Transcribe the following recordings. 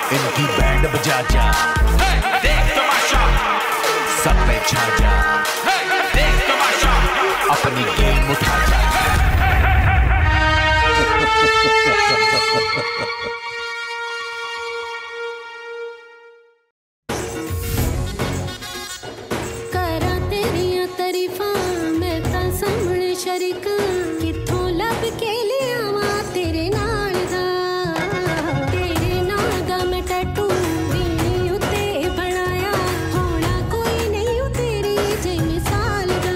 इनकी बैंड बजा जा, देख तमाशा, सब पे छा जा, देख तमाशा, अपनी गेम उठा जा। करा तेरिया तारीफा मैं ता सामने शरीक किथों लब के लिया वा तेरे नाल दा मैं टैटू भी उते बनाया होना कोई नहीं तेरी जे मिसाल दा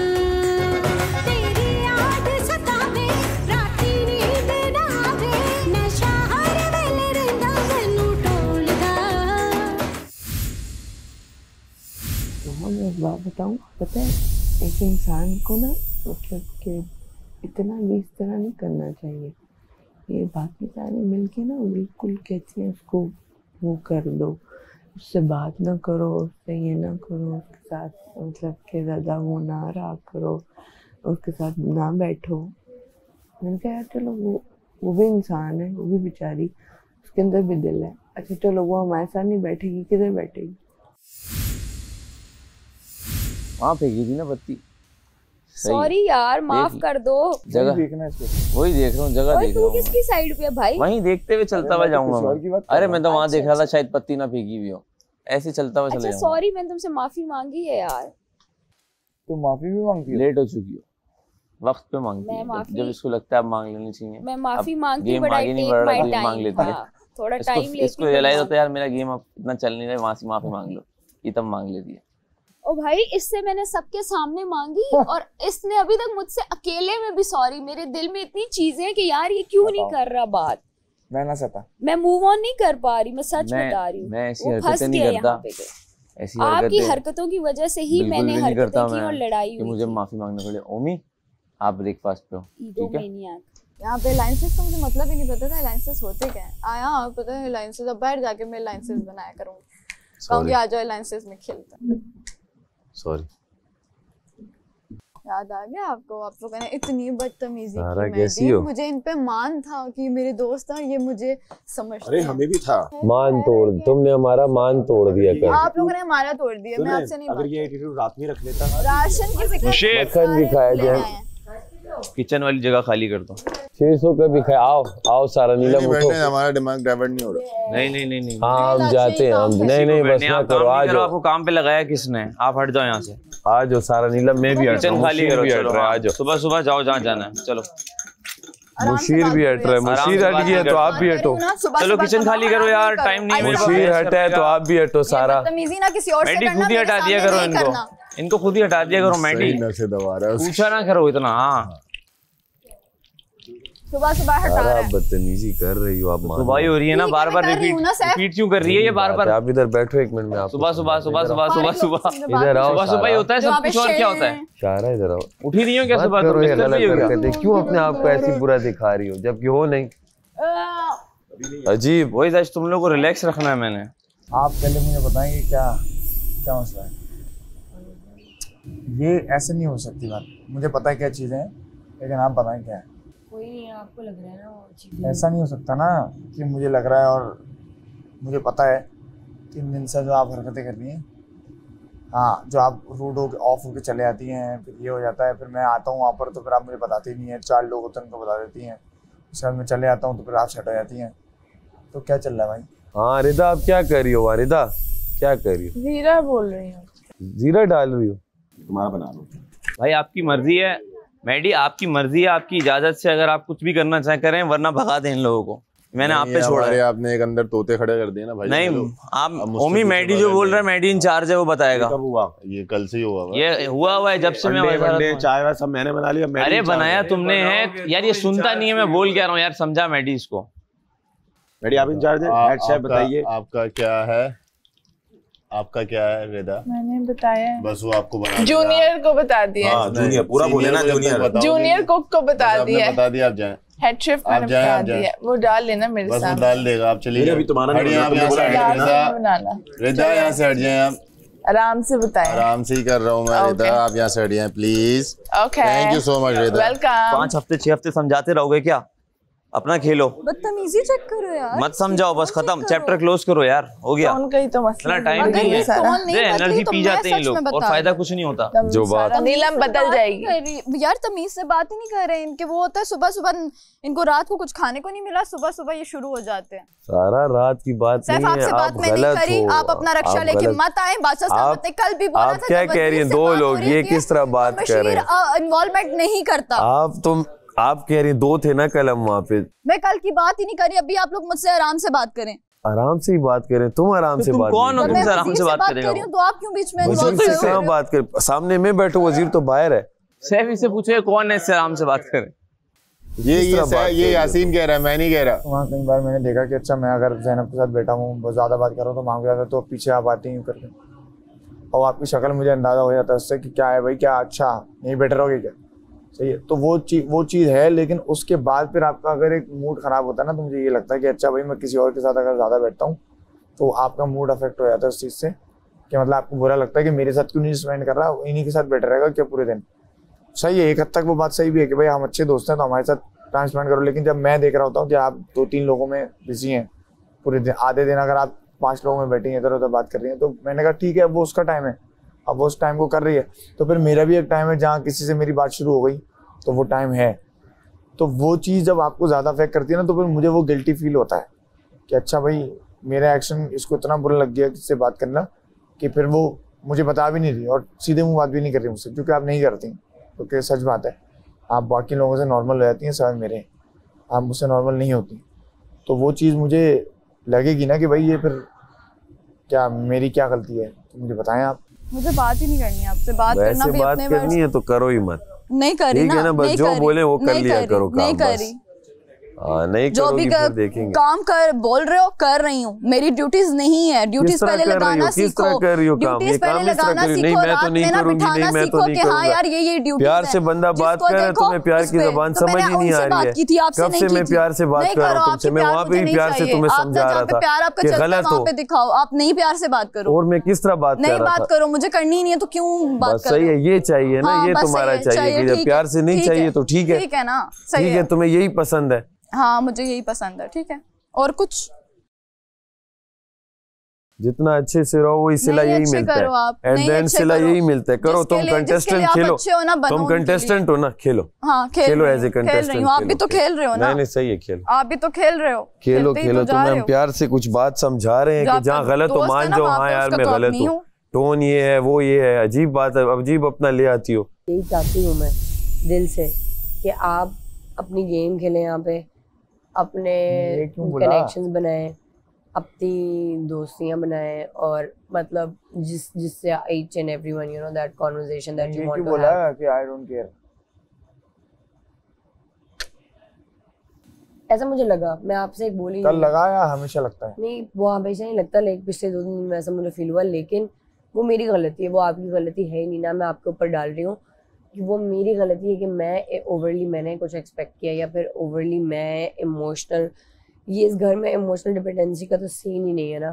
तेरी याद सतावे राती नींद ना आवे नशा हर वेले रहिंदा मैनू टोलदा। मैं एक बात बताऊं, पता है एक इंसान को ना मतलब कि इतना भी इस तरह नहीं करना चाहिए। ये बाकी सारे मिलके ना बिल्कुल कहते हैं उसको वो कर दो, उससे बात ना करो, उससे ये ना करो, उसके साथ मतलब कि ज़्यादा वो ना रहा करो, उसके साथ ना बैठो। मैंने कहा यार चलो वो भी इंसान है, वो भी बेचारी, उसके अंदर भी दिल है। अच्छा चलो वो हमारे साथ नहीं बैठेगी, किधर बैठेगी? वहाँ फेंकी थी ना बत्ती। सॉरी यार, माफ कर दो। जगह देखना इसको, वही देख रहा हूँ, जगह देख रहा हूँ। किसकी साइड पे है भाई? वहीं देखते हुए चलता हुआ जाऊंगा। अरे मैं तो वहाँ देख रहा था, शायद पत्ती ना फेंकी हुई हो, ऐसे चलता हुआ चले जाऊंगा। सॉरी, मैंने तुमसे माफी मांगी है यार। तो माफी भी मांगती हो? लेट हो चुकी हो, वक्त पे मांगती है, जब इसको लगता है अब मांग लेनी चाहिए। मैं माफी मांगती हूँ, आगे नहीं बढ़ रहा है, मांग लेती है। थोड़ा टाइम लेती है। इसको रियलाइज होता है यार मेरा गेम अब इतना चल नहीं रहा है, वहां से माफी मांग लो, ये तब मांग लेती है। ओ भाई, इससे मैंने सबके सामने मांगी और इसने अभी तक मुझसे अकेले में भी सॉरी। मेरे दिल में इतनी चीजें हैं कि यार ये क्यों नहीं कर रहा बात। मैं ना सता, मैं मूव ऑन नहीं कर पा रही, मैं सच बता रही हूँ। मैं ऐसी हरकतें नहीं करता, ऐसी आपकी हरकतों की वजह से ही मैंने हरकतें की और लड़ाई हुई। मुझे माफी मांगने पड़े। ओमी आप ब्रेकफास्ट पे हो, ठीक है? यहाँ पे लाइसेंस का मुझे मतलब ही नहीं पता था लाइसेंस होते क्या है। आया पता है लाइसेंस, अब बाहर जाके मैं लाइसेंस बनाया करूँगी, कहूँगी आ जाओ लाइसेंस में खेलते हैं। सॉरी, याद आ गया आपको? आप लोगों ने इतनी बदतमीजी की। कैसी हो? मुझे इन पे मान था कि मेरे दोस्त हैं, ये मुझे समझते अरे हमें भी था। मान तोड़, तुमने हमारा मान तोड़ दिया कर। आप लोगों ने हमारा तोड़ दिया। मैं आपसे नहीं, अगर ये एटीट्यूड रात में रख लेता। राशन की मक्खन भी खाया जाए, किचन वाली जगह खाली कर दो। 600 का भी खाया। आओ आओ सारा नीलम उठो, हमारा दिमाग डाइवर्ट नहीं हो रहा। नहीं हाँ हम जाते हैं, हम नहीं बस ना करो, आ जाओ। आपको काम पे लगाया किसने? आप हट जाओ यहाँ से, आ जाओ सारा नीलम। मैं भी हट रहा हूँ, खाली करो, आ जाओ। सुबह सुबह जाओ जहाँ जाना है। चलो मुशीर भी हट रहा है, मुशीर हट गया तो आप भी हटो। चलो किचन खाली करो यार, टाइम नहीं है। मुशीर हटा है तो आप भी हटो सारा। बदतमीजी ना किसी और से करना, खुद ही हटा दिया करो इनको खुद ही हटा दिया करो। मैडी पूछा ना करो इतना। हाँ सुबह सुबह हटा रहा है। बदतमीजी कर रही हो आप। सुबह हो रही है ना, बार बार रिपीट क्यों कर रही है ये बार बार? आप इधर बैठो एक मिनट में। आप सुबह सुबह सुबह सुबह सुबह सुबह इधर आओ। सुबह सुबह होता है सब कुछ, और क्या होता है? शारा इधर आओ। उठी नहीं हो क्या सुबह? क्यों अपने आप को ऐसी बुरा दिखा रही हो जबकि हो नहीं? अजीब। वही आज तुम लोग को रिलैक्स रखना है मैंने। आप पहले मुझे बताएंगे क्या क्या मसला है? ये ऐसे नहीं हो सकती बात। मुझे पता है क्या चीज़ें हैं, लेकिन आप बताएं क्या है? कोई नहीं, आपको लग रहा है ना वो चीज़। ऐसा नहीं हो सकता ना कि मुझे लग रहा है और मुझे पता है कि इन दिन से जो आप हरकतें कर रही हैं, हाँ, जो आप रूड हो ऑफ होके चले जाती हैं, फिर ये हो जाता है, फिर मैं आता हूँ वहाँ पर तो फिर आप मुझे बताती नहीं है। 4 लोग होते हैं उनको बता देती हैं, उसके बाद मैं चले आता हूँ तो फिर आप सेट हो जाती हैं। तो क्या चल रहा है भाई? हाँ रिदा, आप क्या कर रही हो? रिदा क्या कर रही हो? जीरा बोल रही हूँ। जीरा डाल रही हो? तुम्हारा बना लो भाई, आपकी मर्जी है मैडी, आपकी मर्जी है। आपकी इजाजत से अगर आप कुछ भी करना चाहे करें, वरना भगा दें इन लोगों को। मैंने आप पे छोड़ा है। आपने एक अंदर तोते खड़े कर दिए ना भाई। नहीं आप ओमी, मैडी जो बोल रहा है, मैडी इंचार्ज है, वो बताएगा। कब हुआ ये? कल से ही हुआ। ये हुआ है जब से मैं चाय वाय सब मैंने बना लिया। अरे बनाया तुमने है यार, ये सुनता नहीं है। मैं बोल क्या रहा हूँ यार, समझा मैडी इसको। मैडी आप इंचार्ज है, हेड शेफ बताइए आपका क्या है? आपका क्या है रिदा? मैंने बताया है। बस वो आपको बना जूनियर को बता दिया। हाँ, जूनियर पूरा बोले ना, जूनियर कुक को बता दिया। बता दिया, आप जाएं। हेड शेफ मैंने बता दिया, वो डाल लेना मेरे साथ। बस वो डाल देगा, आप चलिए। अभी तुम्हारा बनाना। रिदा यहाँ से हट जाए आप। आराम से बताएं। आराम से ही कर रहा हूँ मैं रिदा, आप यहाँ से हट जाए please. Okay, thank you so much Rida. Welcome. 5 हफ्ते 6 हफ्ते समझाते रहोगे क्या? अपना खेलो, बदतमीजी चेक करो यार, मत समझाओ, बस खत्म, चैप्टर क्लोज करो यार, हो गया। कौन कही तो मसला टाइम नहीं है, एनर्जी पी जाते हैं लोग और फायदा कुछ नहीं होता। जो बात नीलम बदल जाएगी यार, तमीज से बात ही नहीं कर रहे इनके। वो होता है सुबह सुबह इनको रात को कुछ खाने को नहीं मिला, सुबह सुबह ये शुरू हो जाते हैं। सारा रात की बात नहीं है, आपसे बात मैं नहीं करी, आप अपना रक्षा लेके मत आए। बादशाह साहब ने कल भी बोला था, आप क्या कह रही हैं? दो लोग, ये किस तरह बात कर रहे हैं? इन्वॉल्वमेंट नहीं करता। आप कह रही हैं, दो थे ना कल हम वहाँ पे। मैं कल की बात ही नहीं करी, अभी आप लोग मुझसे आराम से बात करें। आराम से ही बात करें, तुम आराम से बात कौन हो? तुमसे आराम से बात करेगा तो आप क्यों बीच में कहाँ बात कर? सामने में बैठो, वजीर तो बाहर है। सैफी से पूछे कौन है इससे आराम से बात करे। ये यासीन कह रहा है, मैं नहीं कह रहा। वहाँ कई बार मैंने देखा कि अच्छा मैं अगर जैनब के साथ बैठा हूँ, बहुत ज़्यादा बात कर रहा हूँ तो मांग जाता है, तो पीछे आप आते ही करके, और आपकी शक्ल मुझे अंदाजा हो जाता है उससे कि क्या है भाई, क्या अच्छा नहीं बैठे रहोगे क्या, सही है। तो वो चीज़ है, लेकिन उसके बाद फिर आपका अगर एक मूड ख़राब होता है ना, तो मुझे ये लगता है कि अच्छा भाई मैं किसी और के साथ अगर ज़्यादा बैठता हूँ तो आपका मूड अफेक्ट हो जाता है उस चीज़ से, कि मतलब आपको बुरा लगता है कि मेरे साथ क्यों नहीं स्पेंड कर रहा, इन्हीं के साथ बैठा रहेगा क्या पूरे दिन। सही है, एक हद तक वो बात सही भी है कि भाई हम अच्छे दोस्त हैं तो हमारे साथ टाइम स्पेंड करो, लेकिन जब मैं देख रहा होता हूँ कि आप 2-3 लोगों में बिजी हैं पूरे दिन, आधे दिन अगर आप 5 लोगों में बैठी हैं इधर उधर बात कर रही हैं, तो मैंने कहा ठीक है, वो उसका टाइम है, अब वो उस टाइम को कर रही है, तो फिर मेरा भी एक टाइम है जहाँ किसी से मेरी बात शुरू हो गई, तो वो टाइम है। तो वो चीज़ जब आपको ज़्यादा अफेक्ट करती है ना, तो फिर मुझे वो गिल्टी फील होता है कि अच्छा भाई मेरा एक्शन इसको इतना बुरा लग गया किससे बात करना, कि फिर वो मुझे बता भी नहीं रही और सीधे मुँह बात भी नहीं कर रही मुझसे, क्योंकि आप नहीं करती, क्योंकि सच बात है आप बाकी लोगों से नॉर्मल हो जाती हैं, सवाल मेरे आप मुझसे नॉर्मल नहीं होती। तो वो चीज़ मुझे लगेगी ना कि भाई ये फिर क्या मेरी क्या गलती है, तो मुझे बताएं आप। मुझे बात ही नहीं करनी है आपसे, बात करना भी बात करनी है तो करो ही मत, नहीं करी ठीक है ना, बस जो बोले वो कर लिया करो, नहीं करी, नहीं जो भी काम कर बोल रहे हो कर रही हूँ, मेरी ड्यूटीज नहीं है, ड्यूटीज पहले लगाना सीखो, ड्यूटीज पहले लगाना सीखो, रात में ना बिठाना सीखो कि हाँ यार ये ड्यूटी। प्यार से बंदा बात कर रहा है, तुम्हें प्यार की ज़बान समझ ही नहीं आ रही है, कब से मैं प्यार से बात कर रहा हूँ तुमसे, मैं वहाँ पे भी प्यार से तुम्हें समझा रहा था प्यार आपका चलता है, वहाँ पे दिखाओ, आप नहीं प्यार से बात करो। और मैं किस तरह बात कर रहा था? नहीं बात करो, मुझे करनी नहीं है तो क्यों बात कर? सही है, ये चाहिए ना, ये तुम्हारा चाहिए कि जब प्यार से नहीं चाहिए तो ठीक है ना, ठीक है, तुम्हें यही पसंद है। हाँ मुझे यही पसंद है, ठीक है, और कुछ जितना अच्छे से रहो वही सिला यही मिलता है, एट द एंड सिला यही मिलता है। करो, तुम कंटेस्टेंट खेलो, तुम कंटेस्टेंट हो ना, खेलो, हाँ खेलो एज ए कंटेस्टेंट। आप भी तो खेल रहे हो ना? नहीं सही है, खेलो, आप भी तो खेल रहे हो, खेलो खेलो। तुम्हें हम प्यार से कुछ बात समझा रहे हैं कि जहाँ गलत हो मान जाओ, हाँ यार मैं गलत हूँ, टोन ये है वो ये है, अजीब बात है, अजीब अपना ले आती हो। यही चाहती हूँ मैं दिल से कि आप अपनी गेम खेलें, यहाँ पे अपने कनेक्शंस बनाएं, अपनी दोस्तियां बनाएं, और मतलब जिससे each and everyone you know that conversation that you want to बोला have। कि I don't care। ऐसा मुझे लगा, मैं आपसे एक बोली कल लगा या हमेशा लगता है? नहीं वो हमेशा नहीं लगता, लेकिन पिछले 2 दिन में ऐसा मुझे फील हुआ, लेकिन वो मेरी गलती है, वो आपकी गलती है नहीं ना, मैं आपके ऊपर डाल रही हूँ कि वो मेरी गलती है कि मैं ओवरली मैंने कुछ एक्सपेक्ट किया, या फिर ओवरली मैं इमोशनल, ये इस घर में इमोशनल डिपेंडेंसी का तो सीन ही नहीं है ना,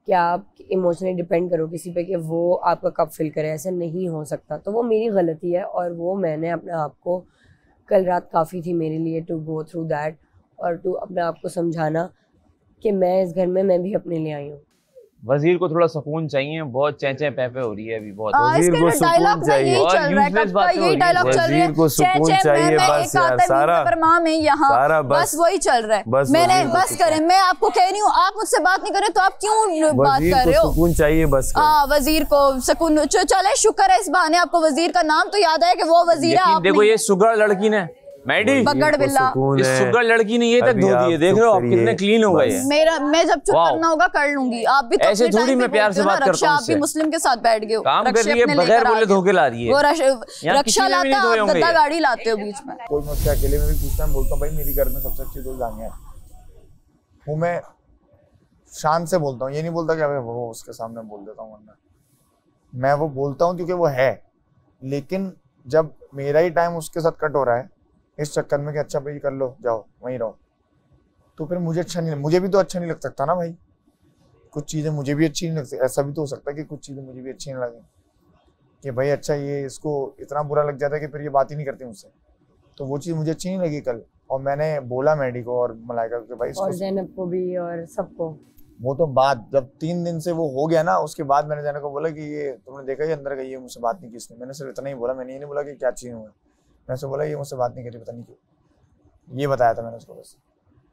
कि आप इमोशनली डिपेंड करो किसी पे कि वो आपका कप फिल करे, ऐसा नहीं हो सकता। तो वो मेरी गलती है, और वो मैंने अपने आप को, कल रात काफ़ी थी मेरे लिए टू गो थ्रू दैट, और टू अपने आप को समझाना कि मैं इस घर में मैं भी अपने लिए आई हूँ। वजीर को थोड़ा सुकून चाहिए, बहुत चेंचे पैपे हो रही है अभी, बहुत वजीर को सुकून चाहिए, वजीर को सुकून चाहिए, बस यार सारा बस वही चल रहा है, मैंने बस करें, मैं आपको कह रही हूँ आप मुझसे बात नहीं करें तो आप क्यों बात कर रहे हो? सुकून चाहिए बस। हाँ वजीर को सुकून, चले शुक्र है इस बहाने आपको वजीर का नाम तो याद है कि वो वजीर है। देखो ये सुगर लड़की ने मैडी बकड़ बिल्ला, इस सुगर लड़की ने ये तक धो दिए, देख रहे हो आप कितने क्लीन हो गए। मेरा मैं जब चुप करना होगा कर लूंगी, आप भी तो ऐसे थोड़ी मैं प्यार से बात करता हूँ, आप भी मुस्लिम के साथ बैठ गए हो, काम कर रही है, बगैर बोले धोखे ला रही है, वो रक्षा लाता है, गद्दा गाड़ी लाते हो बीच में। कोई मुझसे अकेले में भी पूछता है, बोलता हूँ भाई मेरी घर में सबसे अच्छी दोस्त जानिया है, वो मैं शान से बोलता हूँ, ये नहीं बोलता कि वो उसके सामने बोल देता हूँ, वरना मैं वो बोलता हूँ क्योंकि वो है। लेकिन जब मेरा ही टाइम उसके साथ कट हो रहा है इस चक्कर में कि अच्छा भाई कर लो, जाओ वहीं रहो, तो फिर मुझे अच्छा नहीं, मुझे भी तो अच्छा नहीं लग सकता ना भाई, कुछ चीज़ें मुझे भी अच्छी नहीं लगती, ऐसा भी तो हो सकता है कि कुछ चीज़ें मुझे भी अच्छी नहीं लगे, कि भाई अच्छा ये इसको इतना बुरा लग जाता है कि फिर ये बात ही नहीं करती मुझसे, तो वो चीज़ मुझे अच्छी नहीं लगी कल। और मैंने बोला मेडी को और मलाइका को भाई और जैनब को भी और सबको। वो तो बात जब 3 दिन से वो हो गया ना, उसके बाद मैंने जैनब को बोला कि ये तुमने देखा, ये अंदर गई है, मुझसे बात नहीं की इसने। मैंने सिर्फ इतना ही बोला, मैंने ये नहीं बोला कि क्या चीज हुआ, मैंने उससे बोला ये मुझसे बात नहीं करी, पता नहीं क्यों, ये बताया था मैंने उसको बस।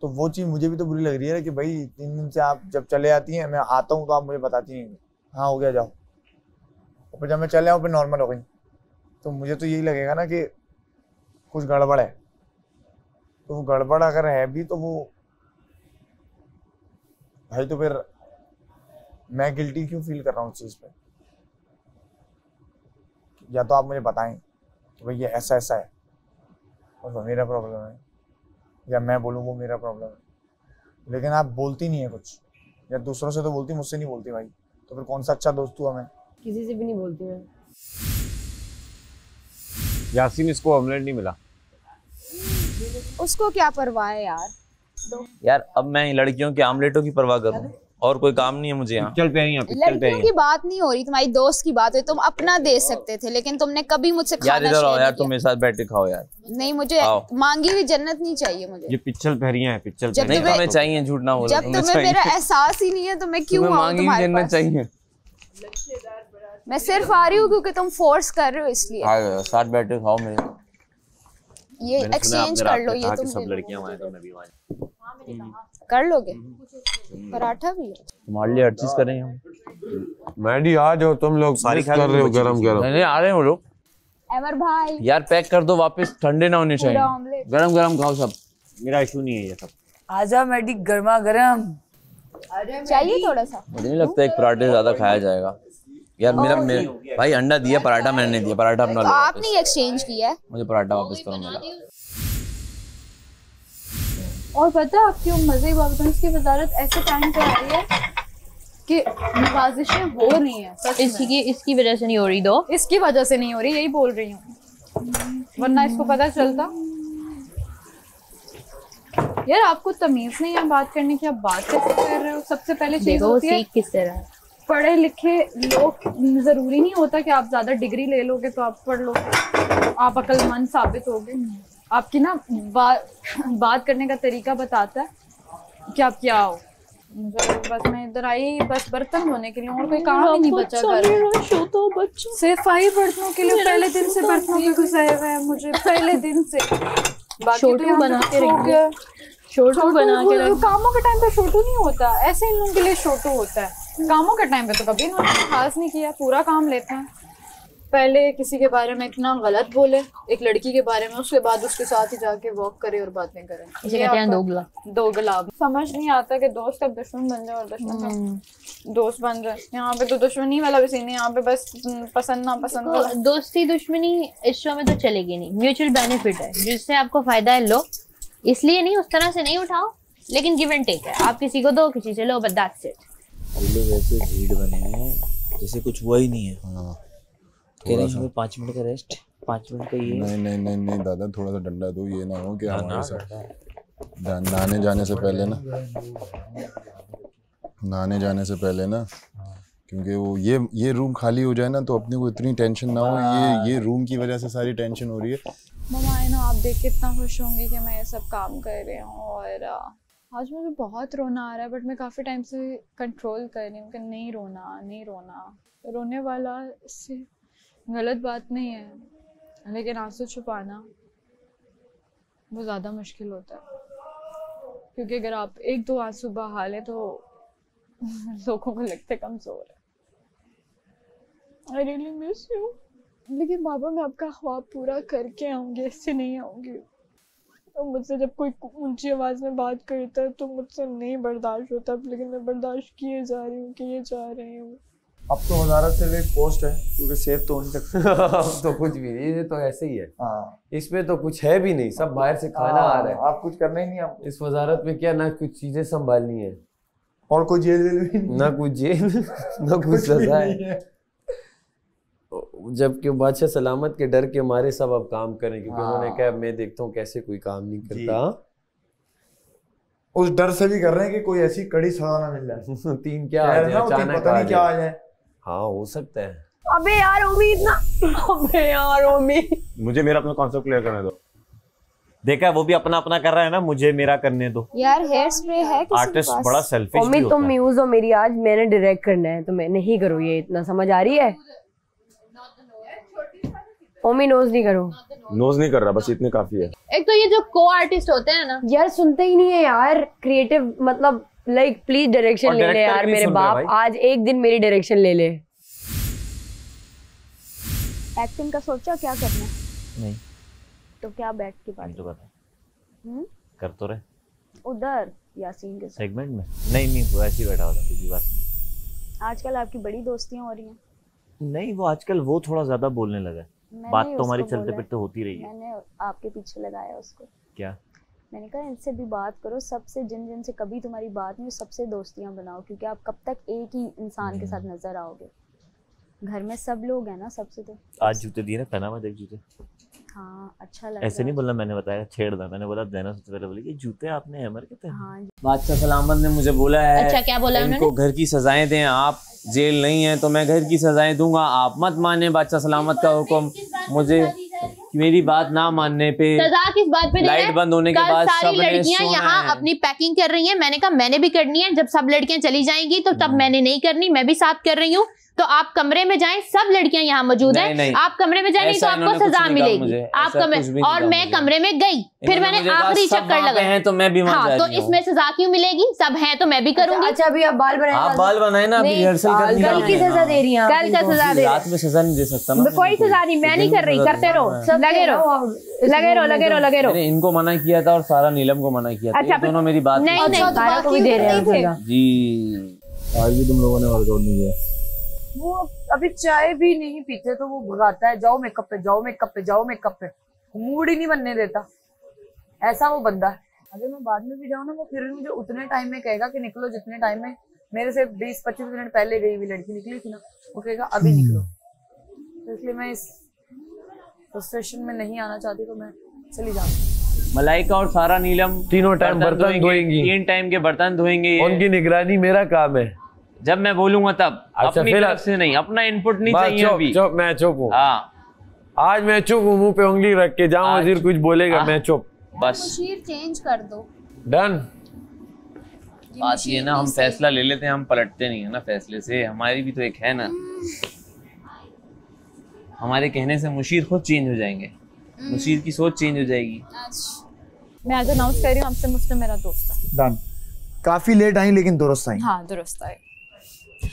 तो वो चीज़ मुझे भी तो बुरी लग रही है कि भाई 3 दिन से आप जब चले आती हैं, मैं आता हूँ तो आप मुझे बताती हैं हाँ हो गया जाओ, और फिर जब मैं चले आऊँ फिर नॉर्मल हो गई, तो मुझे तो यही लगेगा ना कि कुछ गड़बड़ है। तो वो गड़बड़ अगर है भी तो वो भाई, तो फिर मैं गिल्टी क्यों फील कर रहा हूँ उस चीज़ पे? या तो आप मुझे बताएं कि भाई ये ऐसा ऐसा है और वो मेरा प्रॉब्लम है, या मैं बोलूँ वो मेरा प्रॉब्लम है, लेकिन आप बोलती नहीं है कुछ, या दूसरों से तो बोलती, मुझसे नहीं बोलती भाई, तो फिर कौन सा अच्छा दोस्त हुआ मैं? किसी से भी नहीं बोलती मैं। यासीन इसको ऑमलेट नहीं मिला। उसको क्या परवाह है यार। यार अब मैं लड़कियों के आमलेटों की परवाह करूं, और कोई काम नहीं है मुझे यहाँ। लड़कियों की बात नहीं हो रही, तुम्हारी दोस्त की बात हुई, तुम अपना दे सकते थे, लेकिन तुमने कभी मुझसे खाना यार इधर आओ यार, तुम मेरे साथ बैठ के खाओ यार। नहीं, मुझे मांगी हुई जन्नत नहीं चाहिए मुझे। ये पिक्चल पहरियां हैं, पिक्चल नहीं तुम्हें चाहिए, झूठ ना बोलो। जब तुम्हें मेरा एहसास ही नहीं है तो मैं क्यों आऊं तुम्हारे पास? चाहिए। मैं सिर्फ आ रही हूँ क्योंकि तुम फोर्स कर रहे हो, इसलिए। साथ बैठ के खाओ मेरे। ये एक्सचेंज कर लो, ये तुम सब लड़कियां वहां, तो मैं भी वहां कर लोगे। पराठा भी तुम्हारे लिए हर चीज करेंगे हम। मैडी आ जाओ, तुम लोग सारी कर रहे हो गरम गरम। नहीं आ रहे हैं वो लोग। अमर भाई यार पैक कर दो वापस, ठंडे ना होने चाहिए, गरम गरम खाओ सब। मेरा इशू नहीं है ये सब। आजा मैडी, गर्मा गरम चाहिए थोड़ा सा। मुझे नहीं लगता एक पराठे ज्यादा खाया जाएगा यार। मेरा भाई अंडा दिया, पराठा मैंने नहीं दिया, पराठा अपना लो। आपने एक्सचेंज किया है, मुझे पराठा वापस करो मेरा। और पता है आपकी मजे बाबतन की वजारत ऐसे टाइम पे आ रही है कि नवाजिशें हो रही हैं। इसकी वजह से नहीं हो रही, दो इसकी वजह से नहीं हो रही, यही बोल रही हूँ, वरना इसको पता चलता। यार आपको तमीज नहीं है बात करने की, आप बात कैसे कर रहे हो? सबसे पहले चीज होती है किस तरह पढ़े लिखे लोग, जरूरी नहीं होता कि आप ज्यादा डिग्री ले लोगे तो आप पढ़ लोगे, आप अक्लमंद साबित होगे। आपकी ना बात करने का तरीका बताता है कि आप क्या हो। बस मैं इधर आई बस बर्तन धोने के लिए, और कोई काम ही नहीं बचा घर। सिर्फ आई बर्तनों के लिए, पहले दिन से बर्तनों के गुस्साए हुए हैं मुझे, पहले दिन से। छोटू बना के रख दिया, छोटू बना के रख। कामों के टाइम पे छोटू नहीं होता, ऐसे इन लोगों के लिए छोटू होता है। कामों के टाइम पे तो कभी इन्होंने खास नहीं किया, पूरा काम लेते हैं। पहले किसी के बारे में इतना गलत बोले, एक लड़की के बारे में, उसके बाद उसके साथ ही जाके वॉक करे और बातें करें। इसे कहते हैं दोगला। समझ नहीं आता कि दोस्त अब दुश्मन बन जाए और दुश्मन दोस्त बन जाए। यहाँ पे तो दुश्मनी वाला भी सीन है, यहाँ पे बस पसंद ना पसंद वाला। दोस्ती दुश्मनी इस शो में तो चलेगी नहीं, म्यूचुअल बेनिफिट है, जिससे आपको फायदा है लो, इसलिए नहीं, उस तरह से नहीं उठाओ, लेकिन गिव एंड टेक है। आप किसी को दो, किसी से लो, बट दैट्स इट। ये लोग ऐसे भीड़ बने हैं जैसे कुछ हुआ ही नहीं है। हाँ, कह रहे हैं 5 मिनट का रेस्ट, 5 मिनट का ये। नहीं दादा, थोड़ा सा डंडा दो, ये ना हो कि हमारे साथ नहाने जाने से पहले ना, क्योंकि वो ये रूम खाली हो जाए ना तो अपने को इतनी टेंशन ना हो। ये रूम की वजह से सारी टेंशन हो रही है। मम्मा ना आप देख के इतना खुश होंगे कि मैं ये सब काम कर रही हूँ, और आज मुझे बहुत रोना आ रहा है, बट मैं काफ़ी टाइम से कंट्रोल कर रही हूँ कि नहीं रोना। रोने वाला इससे गलत बात नहीं है, लेकिन आंसू छुपाना वो ज़्यादा मुश्किल होता है, क्योंकि अगर आप 1-2 आंसू बहा लें तो लोगों को लगते कमज़ोर है। I really miss you। लेकिन बाबा मैं आपका ख्वाब पूरा करके आऊँगी, इससे नहीं आऊँगी। और मुझसे जब कोई ऊंची आवाज़ में बात करता है तो मुझसे नहीं बर्दाश्त होता, लेकिन मैं बर्दाश्त किए जा रही हूँ। अब तो वजारत से एक पोस्ट है, क्योंकि सेफ तो नहीं सकते। तो कुछ भी नहीं, ये तो ऐसे ही है। इसमें तो कुछ है भी नहीं, सब बाहर से खाना आ रहा है। आप कुछ करना ही नहीं। आप इस वजारत में क्या, ना कुछ चीजें संभालनी है, और कोई जेल भी नहीं, ना कुछ जेल ना कुछ सजा है। जबकि बादशाह सलामत के डर के मारे सब अब काम करें, क्योंकि उन्होंने कहा मैं देखता हूँ कैसे कोई काम नहीं करता। उस डर से भी कर रहे हैं कि कोई ऐसी कड़ी सजा ना मिल जाए। 3 क्या आ जाए, अचानक पता नहीं क्या आ जाए। हाँ हो सकता है। अबे यार उम्मीद ना, अबे यार उम्मीद। मुझे मेरा अपना कॉन्सेप्ट क्लियर करने दो। देखा है, वो भी अपना अपना कर रहा है ना, मुझे मेरा करने दो यार। हेयर स्प्रे है किसी के आर्टिस्ट पास? बड़ा सेल्फिश मम्मी भी होता तुम है। म्यूज हो मेरी, आज मैंने डायरेक्ट करना है तो मैं नहीं करो, ये इतना समझ आ रही है। मम्मी नोज नहीं करो। नोज नहीं कर रहा, बस इतने काफी है। एक तो ये जो को आर्टिस्ट होते हैं ना यार सुनते ही नहीं है यार, क्रिएटिव मतलब लाइक प्लीज डायरेक्शन और ले ले director यार भी मेरे सुन रहे बाप, भाई। आज एक दिन मेरी डायरेक्शन ले ले। एक्टिंग का सोचा क्या करना है? नहीं तो क्या बैठ के बात तो बता, हम्म? कर तो रहे उधर यासीन के साथ। सेगमेंट में। नहीं वो ऐसे ही बैठा होता, किसी बात नहीं। आजकल आपकी बड़ी दोस्तियां हो रही हैं। नहीं वो आजकल वो थोड़ा ज्यादा बोलने लगा है। मैंने बात तो हमारी उसको चलते बोला फिरते होती रही है। मैंने आपके पीछे लगाया उसको। क्या? मैंने कहा इनसे भी बात करो, सबसे जिन जिन से कभी तुम्हारी बात नहीं हुई सबसे दोस्तियां बनाओ, क्योंकि आप कब तक एक ही इंसान के साथ नजर आओगे। घर में सब लोग हैं ना, सबसे तो। आज जूते दिए ना, पहना हुआ देख जूते। हाँ अच्छा लग ऐसे नहीं बोलना, मैंने बताया छेड़ना, मैंने बोला देना सबसे पहले, बोली ये जूते आपने अमर के थे। हाँ। बादशाह सलामत ने मुझे बोला है, अच्छा क्या बोला इनको उन्होंने? घर की सजाएं दें, आप जेल नहीं है तो मैं घर की सजाएं दूंगा, आप मत माने बादशाह सलामत का हुक्म, मुझे मेरी बात ना मानने पे सजा किस बात पे दे रहे हैं? लाइट बंद होने के कल बाद सारी सबने लड़कियां सोना यहाँ है। अपनी पैकिंग कर रही हैं, मैंने कहा मैंने भी करनी है, जब सब लड़कियां चली जाएंगी तो तब मैंने नहीं करनी, मैं भी साथ कर रही हूँ। तो आप कमरे में जाएं, सब लड़कियां यहाँ मौजूद हैं, नहीं, आप कमरे में जाए नहीं तो ऐसा आपको इन्होंने कुछ सजा नहीं कहा मिलेगी। मुझे, आप ऐसा कुछ भी कमरे नहीं और कहा मैं मुझे। कमरे में गई, फिर इन्होंने मैंने मुझे कहा, आखिरी सब चक्कर वहाँ पे लगाया। हैं तो मैं भी वहाँ हाँ जा तो रही हूँ। इसमें सजा क्यों मिलेगी? सब हैं तो मैं भी करूंगी। अच्छा अभी आप बाल बनाए? आप बाल बनाए ना, अभी रिहर्सल करनी है कल की सजा दे रही हैं? कल का सजा दे रात में सजा नहीं दे सकता ना। कोई सजा नहीं, मैं नहीं कर रही, करते रहो, लगे रहो लगे रहो लगे रहो लगे रहो। मैंने इनको मना किया था और सारा नीलम को मना किया था, अच्छा, ये दोनों मेरी बात नहीं नहीं तारा को भी दे रहे हैं सजा। जी। आज भी तुम लोगों ने वर्कआउट नहीं किया। वो अभी चाय भी नहीं पीते तो वो भगाता है, जाओ मेकअप पे जाओ मेकअप पे जाओ मेकअप पे, मूड ही नहीं बनने देता, ऐसा वो बंदा है। अगर मैं बाद में भी जाऊँ ना, वो फिर मुझे उतने टाइम में कहेगा कि निकलो जितने टाइम में मेरे से 20-25 मिनट पहले गई हुई लड़की निकली थी ना, वो कहेगा अभी निकलो। तो इसलिए मैं इस फ्रस्ट्रेशन में नहीं आना चाहती, तो मैं चली जाऊँ। मलाइका और सारा नीलम तीनों टाइम बर्तन धोएंगी, 3 टाइम के बर्तन धोएंगे। उनकी निगरानी मेरा काम है। जब मैं बोलूंगा तब, अच्छा, अपनी फिर तरफ से नहीं, अपना इनपुट नहीं चाहिए चुप, अभी। चुप, मैं चुप हूँ। हाँ आज मैं चुप हूँ, मुंह पे उंगली रख के जाऊँ, वजीर कुछ बोलेगा मैं चुप। बस मुशीर चेंज कर दो। डन। बात ये ना, हम फैसला ले लेते हैं, हम पलटते नहीं है ना फैसले से, हमारी भी तो एक है ना, हमारे कहने से मुशीर खुद चेंज हो जाएंगे, मुशीर की सोच चेंज हो जाएगी। मैं आज अनाउंस कर रही हूँ, आपसे मुझसे मेरा दोस्त है। डन। काफी लेट आई लेकिन दुरुस्त आई। हाँ दुरुस्त है,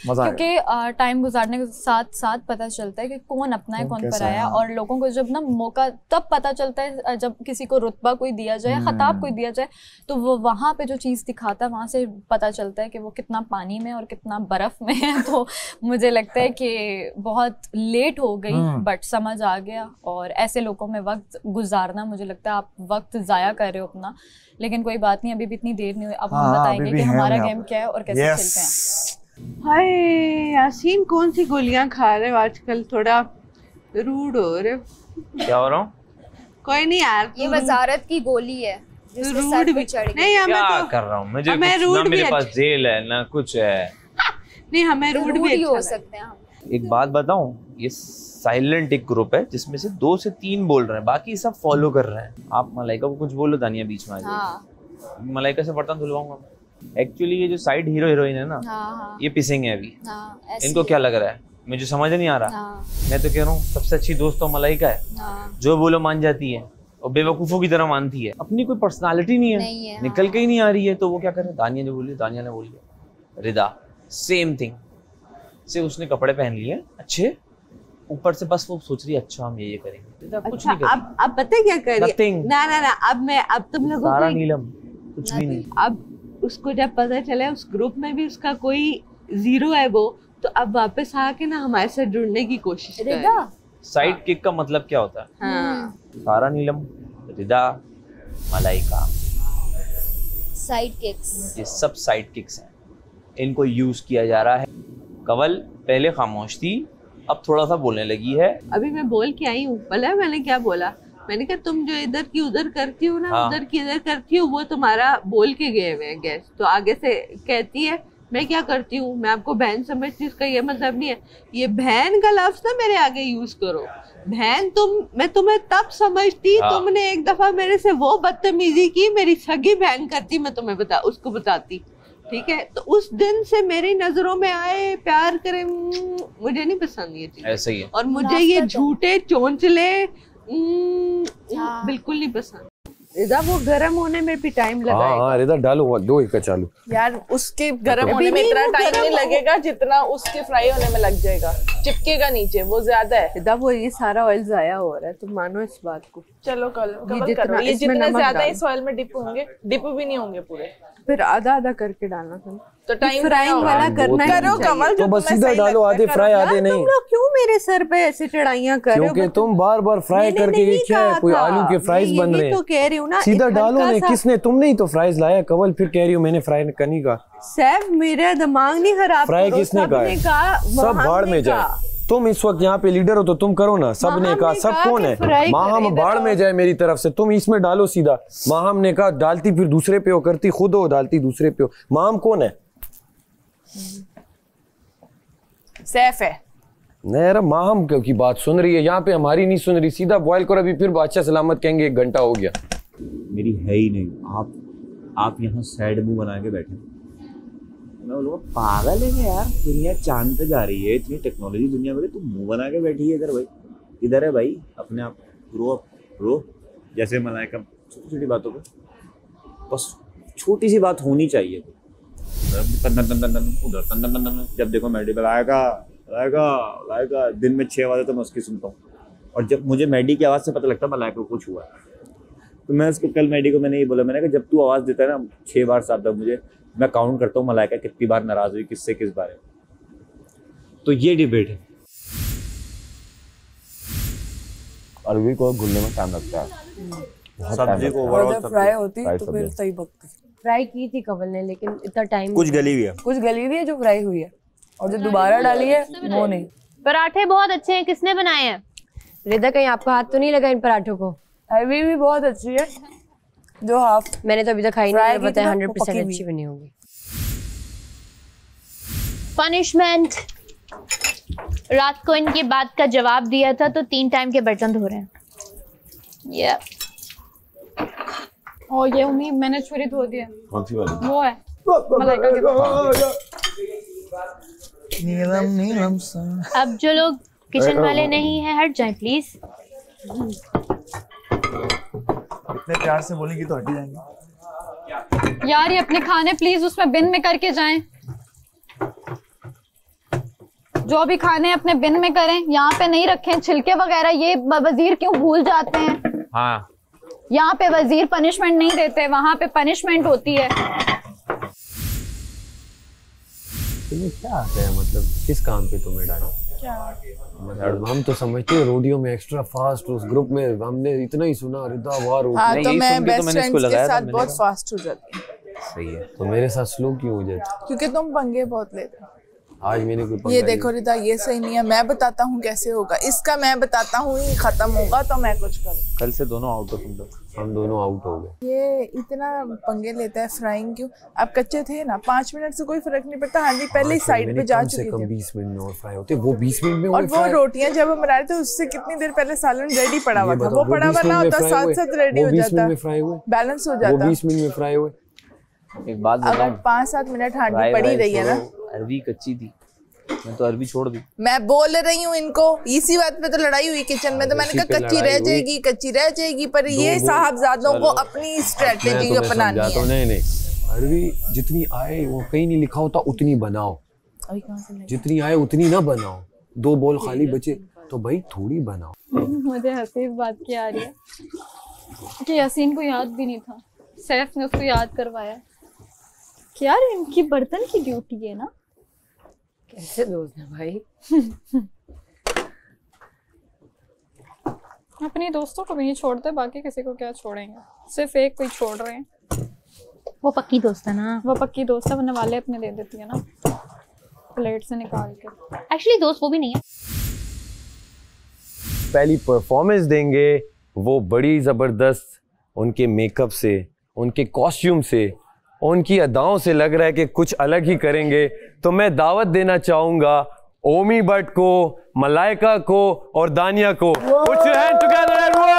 मजा आया। क्योंकि टाइम गुजारने के साथ साथ पता चलता है कि कौन अपना है कौन कैसा पराया है, है। और लोगों को जब ना मौका तब पता चलता है जब किसी को रुतबा कोई दिया जाए, खिताब कोई दिया जाए, तो वो वहाँ पे जो चीज़ दिखाता है वहाँ से पता चलता है कि वो कितना पानी में और कितना बर्फ़ में है। तो मुझे लगता है कि बहुत लेट हो गई, बट समझ आ गया, और ऐसे लोगों में वक्त गुजारना, मुझे लगता है आप वक्त ज़ाया कर रहे हो अपना, लेकिन कोई बात नहीं, अभी भी इतनी देर नहीं हुई। अब हम बताएंगे कि हमारा गेम क्या है और कैसे खेलते हैं। हाय यासीन, कौन सी गोलियां खा रहे हो आजकल? थोड़ा रूड हो रहे हो। क्या हो रहा हूँ? कोई नहीं यार, ये वजारत की गोली है जिसके सर पे चढ़ गई। नहीं हमें क्या तो कर रहा हूँ मुझे, हमें कुछ रूड ना भी मेरे पास जेल है ना कुछ है। नहीं हमें रूड भी हो अच्छा सकते हैं हम। एक बात बताऊं, ये साइलेंट एक ग्रुप है जिसमें से 2 से 3 बोल रहे हैं, बाकी सब फॉलो कर रहे हैं। आप मलाइका को कुछ बोलो, दानिया बीच में आ जाएगी। मलाइका से बर्तन धुलवाऊंगा। एक्चुअली ये जो साइड हीरो हीरोइन है ना, ये पिसेंगे अभी। इनको क्या लग रहा है, मुझे समझ नहीं आ रहा। मैं तो कह रहा हूँ सबसे अच्छी दोस्त तो मलाइका है, जो बोलो मान जाती है और बेवकूफों की तरह मानती है, अपनी कोई पर्सनालिटी नहीं है, निकल के ही नहीं आ रही है। तो वो क्या करे, दानिया जो बोली, दानिया ने बोली, रिदा सेम थिंग से उसने कपड़े पहन लिए अच्छे, ऊपर से बस वो सोच रही है अच्छा हम ये करेंगे। रिदा कुछ नहीं करेगी। अब पता है क्या कर रही है? ना अब तुम लोगों सारा को नीलम कुछ भी नहीं। अब उसको जब पता चला उस ग्रुप में भी उसका कोई जीरो है वो, तो अब वापस आके ना हमारे साथ जुड़ने की कोशिश कर रही है। साइड किक का मतलब क्या होता है? सारा नीलम, रिदा, मलाइका, साइड किक्स, ये सब साइड किक्स हैं, इनको यूज किया जा रहा है। कवल पहले खामोश थी, अब थोड़ा सा बोलने लगी है। अभी मैं बोल के आई हूँ, पता है मैंने क्या बोला? मैंने कहा तुम जो इधर की उधर करती हो ना, उधर की इधर करती हो, वो तुम्हारा बोल के गए हुए हैं गेस्ट। तो आगे से कहती है मैं क्या करती हूँ, मैं आपको बहन समझती हूँ, इसका ये मतलब नहीं है ये बहन का लफ्ज ना मेरे आगे यूज करो। बहन मैं तुम्हें तब समझती, तुमने एक दफा मेरे से वो बदतमीजी की, मेरी सगी बहन करती, मैं तुम्हें उसको बताती, ठीक है। तो उस दिन से मेरी नजरों में आए, प्यार करे, मुझे नहीं पसंद ये चीज, ऐसा ही है। और मुझे ये झूठे चोंचले बिल्कुल नहीं पसंद। रिदा वो गर्म होने में भी टाइम लगाएगा। हाँ रिदा डालो, दो एक का चालू। यार उसके गर्म होने में इतना टाइम नहीं लगेगा जितना उसके फ्राई होने में लग जाएगा, चिपकेगा नीचे, वो ज्यादा है। रिदा वो ये सारा ऑयल जाया हो रहा है, तुम मानो इस बात को। चलो कवर करो, ये जितने ज्यादा इस ऑयल में डिप होंगे, डिप भी नहीं होंगे पूरे, फिर आधा आधा करके डालना था। तो टाइम फ्राइंग वाला करना ही करो कमल, तो बस सीधा डालो, आधे फ्राई आधे नहीं। तुम लोग क्यों मेरे सर पे ऐसे चढ़ाइयाँ कर रहे हो? क्योंकि तुम बार बार फ्राई करके ये क्या है, कोई आलू के फ्राइज बन रहे हैं। तो कह रही हूँ ना, सीधा डालो नहीं, किसने, तुमने ही तो फ्राइज लाया कवल, फिर कह रही हो मैंने फ्राई करनी का। सैफ मेरा दिमाग नहीं खराब, फ्राई किसने कहा? सब बाढ़ में जाए। तुम इस वक्त यहाँ पे लीडर हो तो तुम करो ना, सब ने कहा, सब कौन है? माहम बाढ़ में जाए मेरी तरफ से, तुम इसमें डालो सीधा। माहम ने कहा डालती फिर दूसरे पे हो, करती खुद हो, डालती दूसरे पे हो। माहम कौन है? सैफ है। नहीं यार, माहम की बात सुन रही है, यहाँ पे हमारी नहीं सुन रही। सीधा बॉयल करो, अभी फिर बादशाह सलामत कहेंगे 1 घंटा हो गया। मेरी है ही नहीं, आप यहाँ सैड मुंह बना के बैठे। मैं बोलूँगा पागल है क्या यार, दुनिया चांद पे जा रही है, इतनी टेक्नोलॉजी दुनिया में, तुम मुंह बना के बैठी है इधर। भाई इधर है भाई, अपने आप रो जैसे मलाइका, छोटी छोटी बातों पे बस छोटी सी बात होनी चाहिए। उधर जब देखो मैडी लाएगा दिन में 6 बजे तो मैं उसकी सुनता हूँ, और जब मुझे मैडी की आवाज़ से पता लगता है मलाइका को कुछ हुआ है, तो मैं उसको कल मैडी को मैंने ये बोला, मैंने कहा जब तू आवाज़ देता है ना 6 बार 7 बार, मुझे मैं काउंट करता हूँ मलाइका कितनी बार नाराज हुई, किससे किस बारे में। तो ये डिबेट है। अरबी को घुलने में टाइम लगता है, सब्जी को ओवरऑल फ्राई होती तो फिर सही पकती। फ्राई की थी कवल ने, लेकिन इतना टाइम कुछ गली हुई है, जो फ्राई हुई है, और जो दोबारा डाली है वो नहीं। पराठे बहुत अच्छे हैं, किसने बनाए हैं? रिदा कहीं आपका हाथ तो नहीं लगा इन पराठों को? अरबी भी बहुत अच्छी है, जो हाफ मैंने तो अभी तक खाई नहीं, पता है 100% अच्छी बनी होगी। पनिशमेंट, रात को इनकी बात का जवाब दिया था तो 3 टाइम के बर्तन धो रहे हैं। और ये उम्मीद मैंने छुरी धो दिया। कौन सी वाली? वो है मलाइका के। नीलम नीलम सा। अब जो लोग किचन वाले नहीं है हट जाएं प्लीज। इतने प्यार से बोलेंगी तो हट ही जाएंगे। यार ये अपने खाने प्लीज उसमें बिन में करके जाएं, जो भी खाने अपने बिन में करें, यहाँ पे नहीं रखें छिलके वगैरह। ये वजीर क्यों भूल जाते हैं? हाँ, यहाँ पे वजीर पनिशमेंट नहीं देते, वहां पे पनिशमेंट होती है। तुम्हें क्या आता है, मतलब किस काम पे तुम्हें डाला? क्या मतलब हम तो समझते हैं रोडियो में एक्स्ट्रा फास्ट, उस ग्रुप में हमने इतना ही सुना रिदा वार हो। हाँ, तो मैं बेस्ट फ्रेंड्स के साथ बहुत फास्ट हो जाती हूँ। सही है, तो मेरे साथ स्लो क्यों हो जाती? क्योंकि तुम पंगे बहुत लेते हो। आज मैंने कोई ये देखो रिदा, ये सही नहीं है, मैं बताता हूँ कैसे होगा, इसका मैं बताता हूँ ये खत्म होगा तो मैं कुछ करूँ। कल से दोनों आउट हो तुम लोग। हम दोनों आउट हो गए। ये इतना पंगे लेता है फ्राइंग क्यों? आप कच्चे थे ना, 5 मिनट से कोई फर्क नहीं पड़ता। हांडी पहले ही साइड पे जा चुकी थी। 20 मिनट में और फ्राई होते, वो 20 मिनट में। और वो रोटियां जब हम बना रहे थे उससे कितनी देर पहले सालन रेडी पड़ा हुआ था, वो पड़ा हुआ ना होता साथ साथ रेडी हो जाता, बैलेंस हो जाता। 20 मिनट में फ्राई हुए। एक बात बताऊं, अगर 5-7 मिनट हांडी पड़ी रही है ना। अरबी कच्ची थी, मैं तो अरबी छोड़ दी। मैं बोल रही हूँ इनको, इसी बात पे तो लड़ाई हुई किचन में, तो मैंने कहा कच्ची रह जाएगी, कच्ची रह जाएगी, पर ये साहबजादों को अपनी स्ट्रेटेजी अपनानी है। नहीं, अरबी जितनी आए वो कहीं नहीं लिखा होता उतनी बनाओ, जितनी आए उतनी ना बनाओ। 2 बॉल खाली बचे तो भाई थोड़ी बनाओ। मुझे हंसी इस बात की आ रही है कि यासीन को याद भी नहीं था, सैफ ने उसको याद करवाया कि यार इनकी बर्तन की ड्यूटी है ना। कैसे दोस्त है भाई। अपने दोस्तों को भी नहीं छोड़ते, बाकी किसी को क्या छोड़ेंगे, सिर्फ एक कोई छोड़ रहे हैं। वो पक्की दोस्त है ना, वो पक्की दोस्त है, वरना वाले अपने दे देती है ना प्लेट से निकाल के। एक्चुअली दोस्त वो भी नहीं है। पहली परफॉर्मेंस देंगे वो बड़ी जबरदस्त, उनके मेकअप से, उनके कॉस्ट्यूम से, उनकी अदाओं से लग रहा है कि कुछ अलग ही करेंगे। तो मैं दावत देना चाहूंगा ओमी भट्ट को, मलाइका को और दानिया को। Put your hand together everyone!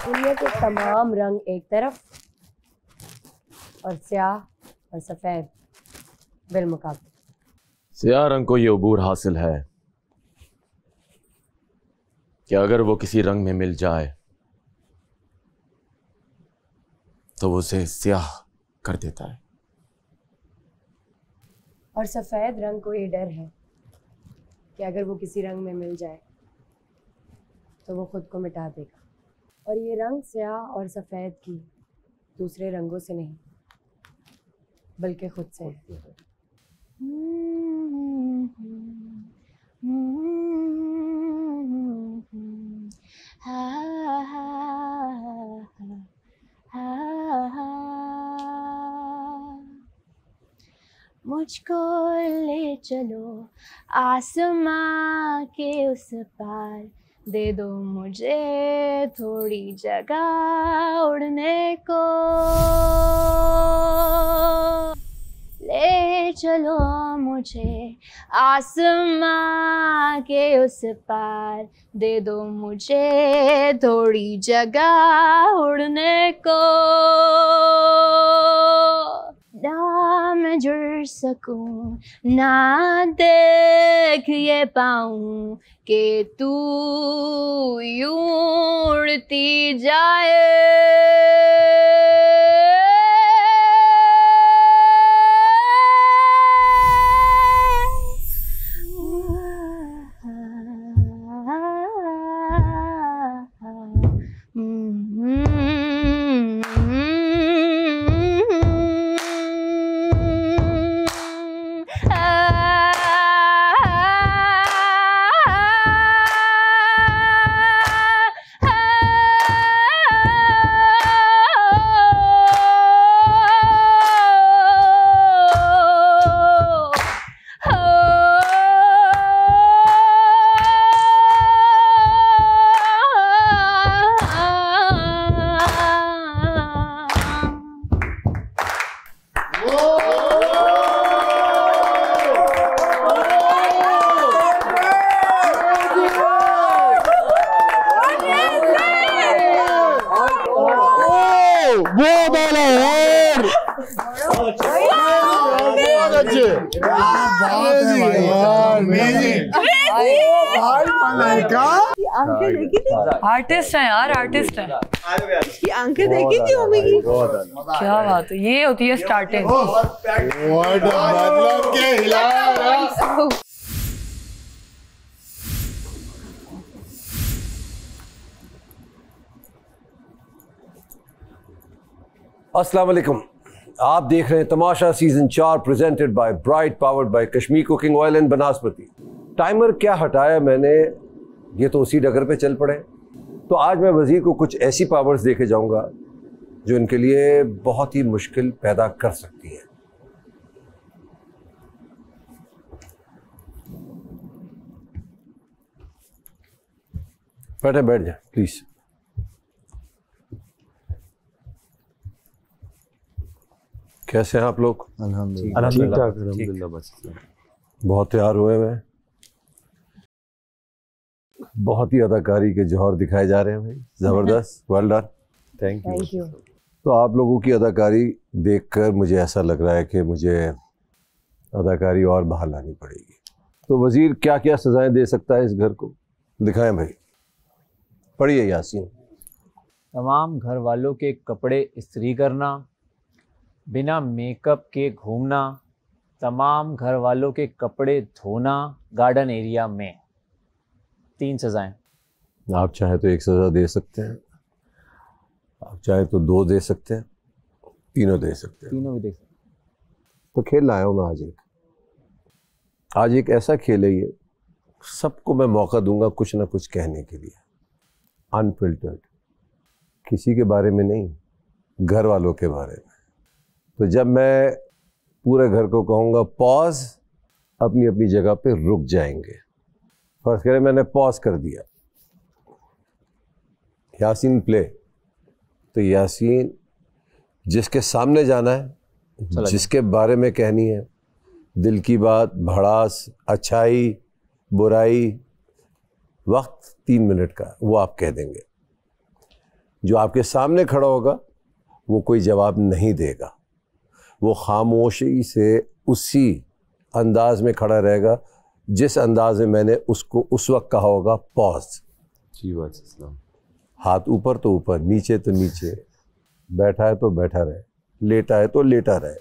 दुनिया के तमाम रंग एक तरफ और स्याह और सफेद बिलमुकाबले। स्याह रंग को ये अबूर हासिल है कि अगर वो किसी रंग में मिल जाए तो वो उसे स्याह कर देता है। और सफेद रंग को ये डर है कि अगर वो किसी रंग में मिल जाए तो वो खुद को मिटा देगा। और ये रंग स्याह और सफेद की दूसरे रंगों से नहीं बल्कि खुद से है। मुझको ले चलो आसमां के उस पार, दे दो मुझे थोड़ी जगह उड़ने को। ले चलो मुझे आसमां के उस पार, दे दो मुझे थोड़ी जगह उड़ने को। ना मैं जुड़ सकूं ना देख ये पाऊं कि तू यूं उड़ती जाए। आर्टिस्ट है यार, आर्टिस्ट है। की आंखें देखी थी ओमी की, क्या बात है, ये होती है स्टार्टिंग। मतलब के हिला। अस्सलाम वालेकुम, आप देख रहे हैं Tamasha season 4 presented by Bright, powered by Kashmir cooking oil and Banaspati. Timer क्या हटाया मैंने, ये तो उसी डगर पे चल पड़े। तो आज मैं वजीर को कुछ ऐसी पावर्स देके जाऊंगा जो इनके लिए बहुत ही मुश्किल पैदा कर सकती है। बैठ जाए प्लीज। कैसे हैं आप लोग? अल्हम्दुलिल्लाह ठीक ठाक, अल्हम्दुलिल्लाह। बस बहुत तैयार हुए हुए, बहुत ही अदाकारी के जौहर दिखाए जा रहे हैं भाई, जबरदस्त, वेल डन, थैंक यू। तो आप लोगों की अदाकारी देखकर मुझे ऐसा लग रहा है कि मुझे अदाकारी और बहाल लानी पड़ेगी। तो वजीर क्या क्या सजाएं दे सकता है इस घर को, दिखाएं भाई। पढ़िए यासीन। तमाम घर वालों के कपड़े इस्त्री करना, बिना मेकअप के घूमना, तमाम घर वालों के कपड़े धोना गार्डन एरिया में। 3 सजाएं। आप चाहे तो 1 सजा दे सकते हैं, आप चाहे तो 2 दे सकते हैं, 3 दे सकते हैं। 3 भी दे सकते हैं। तो खेल लाया हूँ मैं आज एक ऐसा खेल है, ये सबको मैं मौका दूंगा कुछ ना कुछ कहने के लिए, अनफिल्टर्ड, किसी के बारे में नहीं, घर वालों के बारे में। तो जब मैं पूरे घर को कहूँगा पॉज, अपनी अपनी जगह पे रुक जाएंगे। फर्स्ट करें मैंने पॉज कर दिया, यासीन प्ले। तो यासीन जिसके सामने जाना है, जिसके बारे में कहनी है, दिल की बात, भड़ास, अच्छाई, बुराई, वक्त 3 मिनट का, वो आप कह देंगे। जो आपके सामने खड़ा होगा वो कोई जवाब नहीं देगा, वो खामोशी से उसी अंदाज में खड़ा रहेगा जिस अंदाज में मैंने उसको उस वक्त कहा होगा पॉज। जी बात इस्लाम। हाथ ऊपर तो ऊपर, नीचे तो नीचे, बैठा है तो बैठा रहे, लेटा है तो लेटा रहे।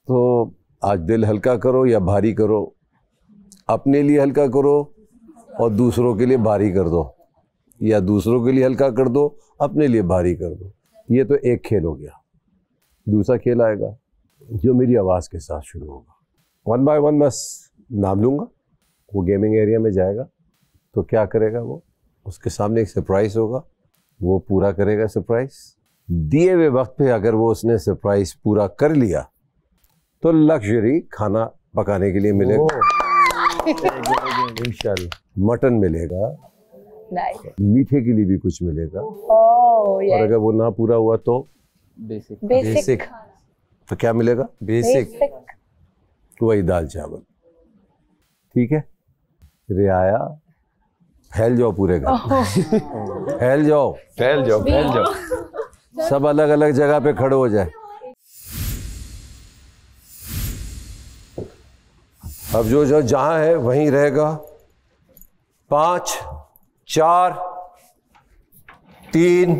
तो आज दिल हल्का करो या भारी करो, अपने लिए हल्का करो और दूसरों के लिए भारी कर दो, या दूसरों के लिए हल्का कर दो, अपने लिए भारी कर दो। ये तो एक खेल हो गया। दूसरा खेल आएगा जो मेरी आवाज़ के साथ शुरू होगा। 1 बाय 1 बस नाम लूँगा, वो गेमिंग एरिया में जाएगा तो क्या करेगा वो, उसके सामने एक सरप्राइज़ होगा, वो पूरा करेगा सरप्राइज़। दिए हुए वक्त पे अगर वो उसने सरप्राइज़ पूरा कर लिया तो लग्जरी खाना पकाने के लिए मिलेगा, इंशाल्लाह मटन मिलेगा, मीठे के लिए भी कुछ मिलेगा। और अगर वो ना पूरा हुआ तो बेसिक तो क्या मिलेगा? बेसिक वही दाल चावल। ठीक है, रियाया फैल जाओ पूरे घर, फैल जाओ फैल जाओ फैल जाओ, सब अलग अलग जगह पे खड़े हो जाए। अब जो जो जहां है वहीं रहेगा। 5 4 3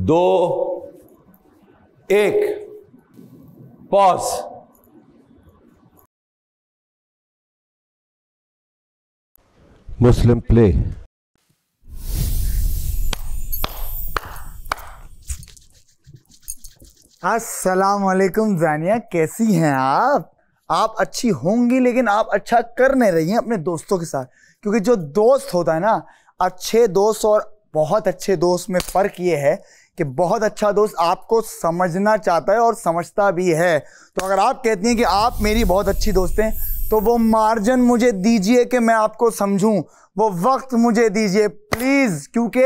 2 1 पॉज। मुस्लिम प्ले। अस्सलाम वालेकुम जानिया, कैसी हैं आप? आप अच्छी होंगी लेकिन आप अच्छा कर नहीं रही हैं अपने दोस्तों के साथ, क्योंकि जो दोस्त होता है ना, अच्छे दोस्त और बहुत अच्छे दोस्त में फ़र्क ये है कि बहुत अच्छा दोस्त आपको समझना चाहता है और समझता भी है। तो अगर आप कहती हैं कि आप मेरी बहुत अच्छी दोस्त हैं तो वो मार्जिन मुझे दीजिए कि मैं आपको समझूं, वो वक्त मुझे दीजिए प्लीज़, क्योंकि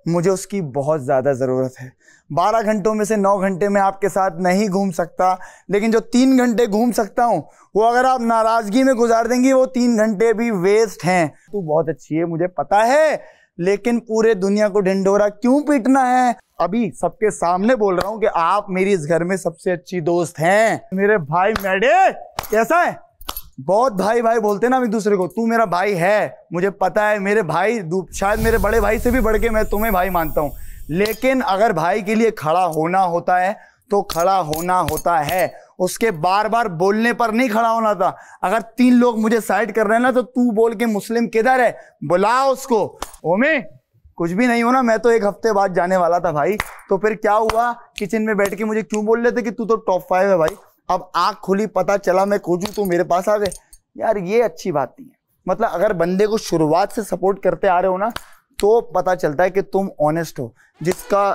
मुझे उसकी बहुत ज़्यादा ज़रूरत है। 12 घंटों में से 9 घंटे में आपके साथ नहीं घूम सकता, लेकिन जो 3 घंटे घूम सकता हूँ वो अगर आप नाराज़गी में गुजार देंगी वो 3 घंटे भी वेस्ट हैं। तू बहुत अच्छी है मुझे पता है, लेकिन पूरे दुनिया को ढिंढोरा क्यों पीटना है? अभी सबके सामने बोल रहा हूँ कि आप मेरी इस घर में सबसे अच्छी दोस्त हैं। मेरे भाई मैडे कैसा है? बहुत भाई भाई बोलते हैं ना एक दूसरे को, तू मेरा भाई है, मुझे पता है मेरे भाई, शायद मेरे बड़े भाई से भी बढ़ के मैं तुम्हें भाई मानता हूँ, लेकिन अगर भाई के लिए खड़ा होना होता है तो खड़ा होना होता है, उसके बार बार बोलने पर नहीं खड़ा होना था। अगर 3 लोग मुझे साइड कर रहे हैं ना तो तू बोल के मुस्लिम किधर है, बुला उसको। ओमे कुछ भी नहीं होना, मैं तो 1 हफ्ते बाद जाने वाला था भाई, तो फिर क्या हुआ? किचन में बैठ के मुझे क्यों बोल रहे थे कि तू तो टॉप 5 है भाई? अब आँख खुली, पता चला मैं खोजूं तो मेरे पास आ गए। यार ये अच्छी बात नहीं है। मतलब अगर बंदे को शुरुआत से सपोर्ट करते आ रहे हो ना तो पता चलता है कि तुम ऑनेस्ट हो। जिसका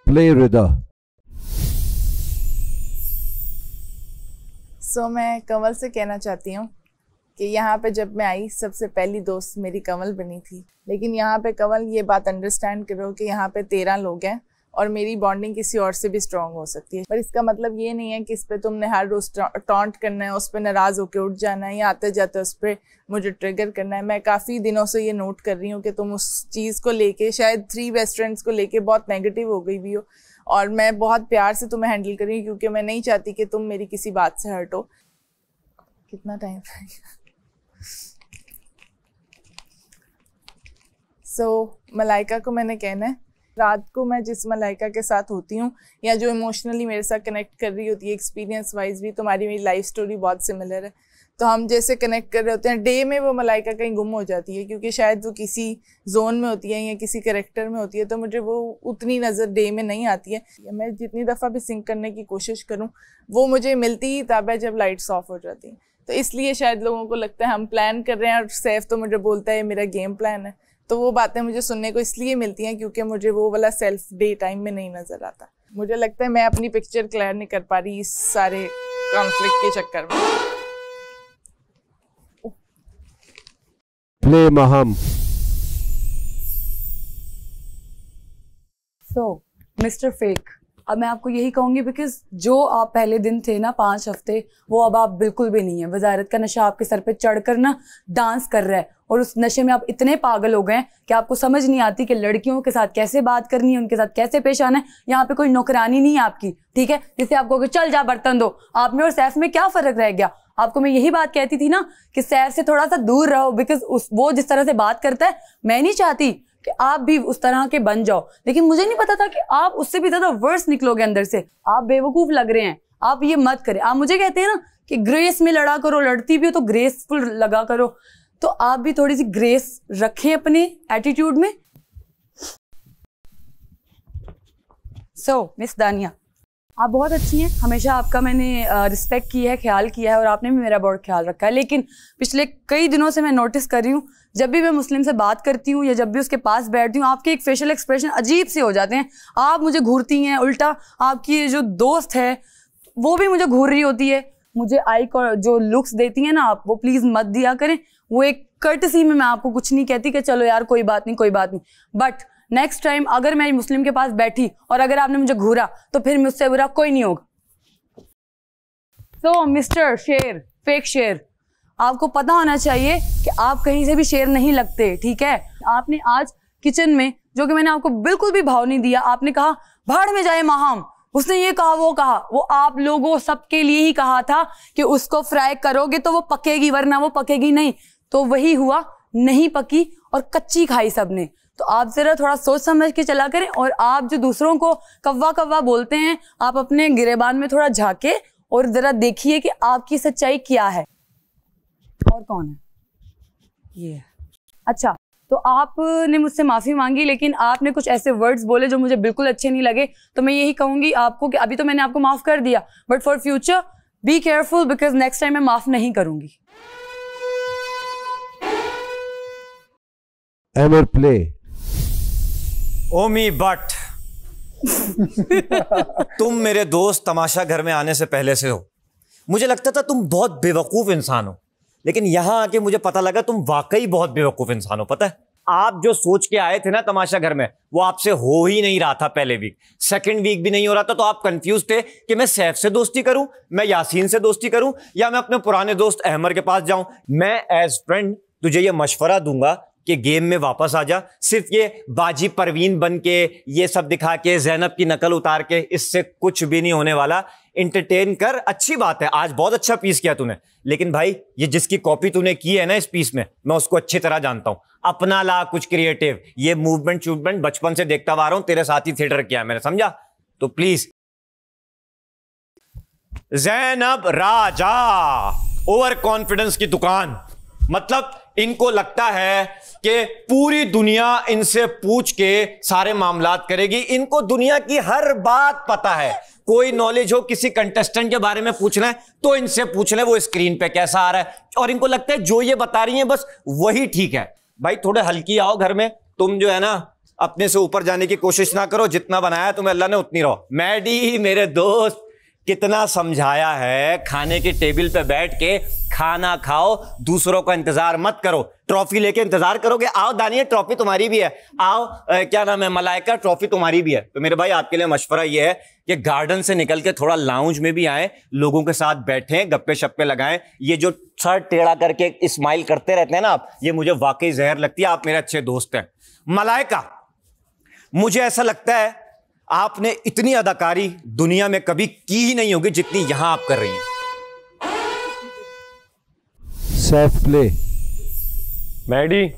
प्ले रिदा। मैं कमल से कहना चाहती हूँ कि यहाँ पे जब मैं आई सबसे पहली दोस्त मेरी कमल बनी थी, लेकिन यहाँ पे कमल ये बात अंडरस्टैंड करो कि यहाँ पे 13 लोग हैं और मेरी बॉन्डिंग किसी और से भी स्ट्रांग हो सकती है, पर इसका मतलब ये नहीं है कि इस पे तुमने हर रोज टॉन्ट करना है, उस पर नाराज़ होकर उठ जाना है या आते जाते उस पर मुझे ट्रिगर करना है। मैं काफ़ी दिनों से ये नोट कर रही हूँ कि तुम उस चीज़ को लेके, शायद 3 बेस्ट फ्रेंड्स को लेके बहुत नेगेटिव हो गई भी हो, और मैं बहुत प्यार से तुम्हें हैंडल कर रही हूँ क्योंकि मैं नहीं चाहती कि तुम मेरी किसी बात से हर्ट हो। कितना टाइम मलाइका को मैंने कहना है, रात को मैं जिस मलाइका के साथ होती हूँ या जो इमोशनली मेरे साथ कनेक्ट कर रही होती है, एक्सपीरियंस वाइज भी तुम्हारी मेरी लाइफ स्टोरी बहुत सिमिलर है, तो हम जैसे कनेक्ट कर रहे होते हैं, डे में वो मलाइका कहीं गुम हो जाती है क्योंकि शायद वो किसी जोन में होती है या किसी कैरेक्टर में होती है, तो मुझे वो उतनी नज़र डे में नहीं आती है। मैं जितनी दफ़ा भी सिंक करने की कोशिश करूँ वो मुझे मिलती ही तब है जब लाइट्स ऑफ हो जाती हैं। तो इसलिए शायद लोगों को लगता है हम प्लान कर रहे हैं और सैफ तो मुझे बोलता है मेरा गेम प्लान है, तो वो बातें मुझे सुनने को इसलिए मिलती हैं क्योंकि मुझे वो वाला सेल्फ डे टाइम में नहीं नज़र आता। मुझे लगता है मैं अपनी पिक्चर क्लियर नहीं कर पा रही इस सारे कॉन्फ्लिक्ट के चक्कर में। प्ले महम। सो मिस्टर फेक, अब मैं आपको यही कहूंगी बिकॉज जो आप पहले दिन थे ना 5 हफ्ते, वो अब आप बिल्कुल भी नहीं है। वजारत का नशा आपके सर पे चढ़कर ना डांस कर रहा है और उस नशे में आप इतने पागल हो गए हैं कि आपको समझ नहीं आती कि लड़कियों के साथ कैसे बात करनी है, उनके साथ कैसे पेश आना है। यहाँ पे कोई नौकरानी नहीं है आपकी, ठीक है, जिससे आपको चल जा बर्तन दो। आप में और सैफ में क्या फर्क रह गया? आपको मैं यही बात कहती थी ना कि सैफ से थोड़ा सा दूर रहो, बिकॉज वो जिस तरह से बात करता है, मैं नहीं चाहती कि आप भी उस तरह के बन जाओ। लेकिन मुझे नहीं पता था कि आप उससे भी ज्यादा वर्स निकलोगे अंदर से। आप बेवकूफ लग रहे हैं, आप ये मत करें। आप मुझे कहते हैं ना कि ग्रेस में लड़ा करो, लड़ती भी हो तो ग्रेसफुल लगा करो, तो आप भी थोड़ी सी ग्रेस रखें अपने एटीट्यूड में। मिस दानिया, आप बहुत अच्छी हैं, हमेशा आपका मैंने रिस्पेक्ट की है, ख्याल किया है और आपने भी मेरा बहुत ख्याल रखा है। लेकिन पिछले कई दिनों से मैं नोटिस कर रही हूँ, जब भी मैं मुस्लिम से बात करती हूँ या जब भी उसके पास बैठती हूँ, आपके एक फेशियल एक्सप्रेशन अजीब से हो जाते हैं। आप मुझे घूरती हैं, उल्टा आपकी जो दोस्त है वो भी मुझे घूर रही होती है। मुझे आई को जो लुक्स देती हैं ना आप, वो प्लीज़ मत दिया करें। वो एक कर्टसी में मैं आपको कुछ नहीं कहती कि चलो यार कोई बात नहीं, कोई बात नहीं, बट नेक्स्ट टाइम अगर मैं मुस्लिम के पास बैठी और अगर आपने मुझे घूरा तो फिर मुझसे बुरा कोई नहीं होगा। मिस्टर शेर, फेक शेर, आपको पता होना चाहिए कि आप कहीं से भी शेर नहीं लगते, ठीक है। आपने आज किचन में, जो कि मैंने आपको बिल्कुल भी भाव नहीं दिया, आपने कहा भाड़ में जाए माहम, उसने ये कहा वो कहा, वो आप लोगों सबके लिए ही कहा था कि उसको फ्राई करोगे तो वो पकेगी, वरना वो पकेगी नहीं। तो वही हुआ, नहीं पकी और कच्ची खाई सबने। तो आप जरा थोड़ा सोच समझ के चला करें। और आप जो दूसरों को कव्वा कव्वा बोलते हैं, आप अपने गिरेबान में थोड़ा झांके और जरा देखिए कि आपकी सच्चाई क्या है। और कौन है ये? अच्छा, तो आपने मुझसे माफी मांगी, लेकिन आपने कुछ ऐसे वर्ड्स बोले जो मुझे बिल्कुल अच्छे नहीं लगे। तो मैं यही कहूंगी आपको कि अभी तो मैंने आपको माफ कर दिया, but for future be careful, because next time मैं माफ नहीं करूंगी। एमर प्ले ओमी बट तुम मेरे दोस्त तमाशा घर में आने से पहले से हो। मुझे लगता था तुम बहुत बेवकूफ इंसान हो, लेकिन यहां आके मुझे पता लगा तुम वाकई बहुत बेवकूफ इंसान हो। पता है, आप जो सोच के आए थे ना तमाशा घर में, वो आपसे हो ही नहीं रहा था। पहले वीक, सेकंड वीक भी नहीं हो रहा था। तो आप कंफ्यूज थे कि मैं सैफ से दोस्ती करूं, मैं यासीन से दोस्ती करूं, या मैं अपने पुराने दोस्त अहमर के पास जाऊं। मैं एज फ्रेंड तुझे ये मशवरा दूंगा कि गेम में वापस आ जा। सिर्फ ये बाजी परवीन बन के, ये सब दिखा के, जैनब की नकल उतार के, इससे कुछ भी नहीं होने वाला। इंटरटेन कर, अच्छी बात है, आज बहुत अच्छा पीस किया तूने, लेकिन भाई ये जिसकी कॉपी तूने की है ना इस पीस में, मैं उसको अच्छी तरह जानता हूं। अपना ला कुछ क्रिएटिव। ये मूवमेंट शूवमेंट बचपन से देखता आ रहा हूं, तेरे साथ ही थिएटर किया मैंने, समझा? तो please. Zainab Raja, over confidence की दुकान। मतलब इनको लगता है कि पूरी दुनिया इनसे पूछ के सारे मामलात करेगी। इनको दुनिया की हर बात पता है। कोई नॉलेज हो, किसी कंटेस्टेंट के बारे में पूछना है तो इनसे पूछ ले वो स्क्रीन पे कैसा आ रहा है, और इनको लगता है जो ये बता रही हैं बस वही ठीक है। भाई थोड़े हल्की आओ घर में। तुम जो है ना अपने से ऊपर जाने की कोशिश ना करो, जितना बनाया तुम्हें अल्लाह ने उतनी रहो। मैडी मेरे दोस्त, कितना समझाया है, खाने की टेबल पे बैठ के खाना खाओ, दूसरों का इंतजार मत करो। ट्रॉफी लेके इंतजार करोगे? आओ दानिया, ट्रॉफी तुम्हारी भी है। आओ क्या नाम है, मलाइका, ट्रॉफी तुम्हारी भी है। तो मेरे भाई आपके लिए मशवरा ये है कि गार्डन से निकल के थोड़ा लाउंज में भी आए, लोगों के साथ बैठें, गप्पे शप्पे लगाएं। ये जो सर टेढ़ा करके स्माइल करते रहते हैं ना आप, ये मुझे वाकई जहर लगती है। आप मेरे अच्छे दोस्त हैं। मलाइका, मुझे ऐसा लगता है आपने इतनी अदाकारी दुनिया में कभी की ही नहीं होगी जितनी यहां आप कर रही हैं। Safe play. मैडी,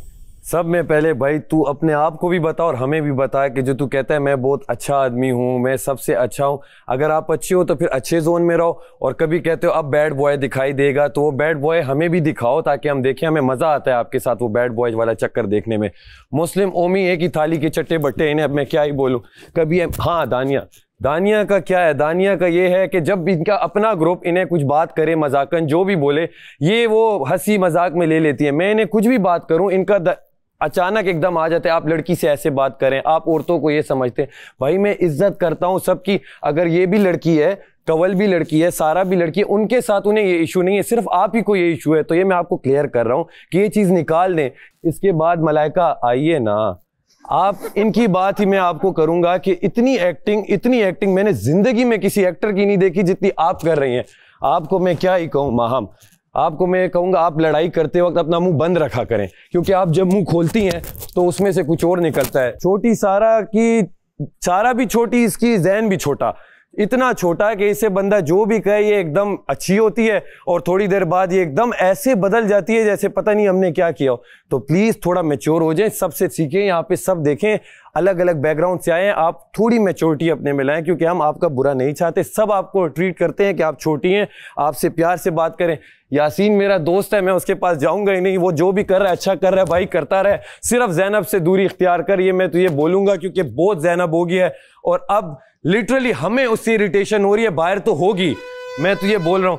सब में पहले भाई तू अपने आप को भी बता और हमें भी बता कि जो तू कहता है मैं बहुत अच्छा आदमी हूँ, मैं सबसे अच्छा हूँ। अगर आप अच्छे हो तो फिर अच्छे जोन में रहो, और कभी कहते हो अब बैड बॉय दिखाई देगा तो वो बैड बॉय हमें भी दिखाओ ताकि हम देखें। हमें मज़ा आता है आपके साथ वो बैड बॉय वाला चक्कर देखने में। मुस्लिम ओमी एक ही थाली के चट्टे बट्टे, इन्हें अब मैं क्या ही बोलूँ। कभी हाँ दानिया का क्या है, दानिया का ये है कि जब इनका अपना ग्रुप इन्हें कुछ बात करे मजाकन, जो भी बोले ये वो हंसी मजाक में ले लेती है। मैं इन्हें कुछ भी बात करूं इनका अचानक एकदम आ जाते हैं, आप लड़की से ऐसे बात करें, आप औरतों को ये समझते हैं। भाई मैं इज्जत करता हूं सबकी, अगर ये भी लड़की है, कवल भी लड़की है, सारा भी लड़की है, उनके साथ उन्हें ये इशू नहीं है, सिर्फ आप ही को ये इशू है। तो ये मैं आपको क्लियर कर रहा हूं कि ये चीज़ निकाल दें। इसके बाद मलाइका आइए ना, आप इनकी बात ही मैं आपको करूंगा कि इतनी एक्टिंग मैंने जिंदगी में किसी एक्टर की नहीं देखी जितनी आप कर रही हैं। आपको मैं क्या ही कहूँ माहम, आपको मैं कहूँगा आप लड़ाई करते वक्त अपना मुंह बंद रखा करें, क्योंकि आप जब मुंह खोलती हैं तो उसमें से कुछ और निकलता है। छोटी सारा भी छोटी, इसकी जहन भी छोटा, इतना छोटा कि इसे बंदा जो भी कहे ये एकदम अच्छी होती है और थोड़ी देर बाद ये एकदम ऐसे बदल जाती है जैसे पता नहीं हमने क्या किया हो। तो प्लीज़ थोड़ा मैच्योर हो जाएं, सबसे सीखें, यहाँ पे सब देखें, अलग अलग बैकग्राउंड से आए हैं, आप थोड़ी मैच्योरिटी अपने में लाएं, क्योंकि हम आपका बुरा नहीं चाहते। सब आपको ट्रीट करते हैं कि आप छोटी हैं, आपसे प्यार से बात करें। यासीन मेरा दोस्त है, मैं उसके पास जाऊंगा ही नहीं, वो जो भी कर रहा है अच्छा कर रहा है भाई, करता रहे, सिर्फ जैनब से दूरी इख्तियार कर, ये मैं तुझे बोलूंगा, क्योंकि बहुत जैनब हो गया है और अब लिटरली हमें उससे इरिटेशन हो रही है, बाहर तो होगी, मैं तुझे बोल रहा हूं।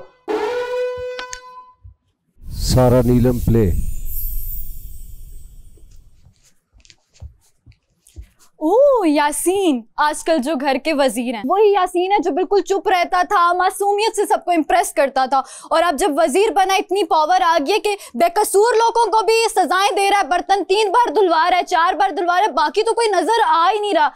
सारा नीलम प्ले। ओह यासीन, आजकल जो घर के वजीर हैं वही यासीन है जो बिल्कुल चुप रहता था, मासूमियत से सबको इम्प्रेस करता था, और अब जब वजीर बना इतनी पावर आ गई है कि बेकसूर लोगों को भी सजाएं दे रहा है, बर्तन 3 बार धुलवा रहा है, 4 बार धुलवा रहा है, बाकी तो कोई नजर आ ही नहीं रहा।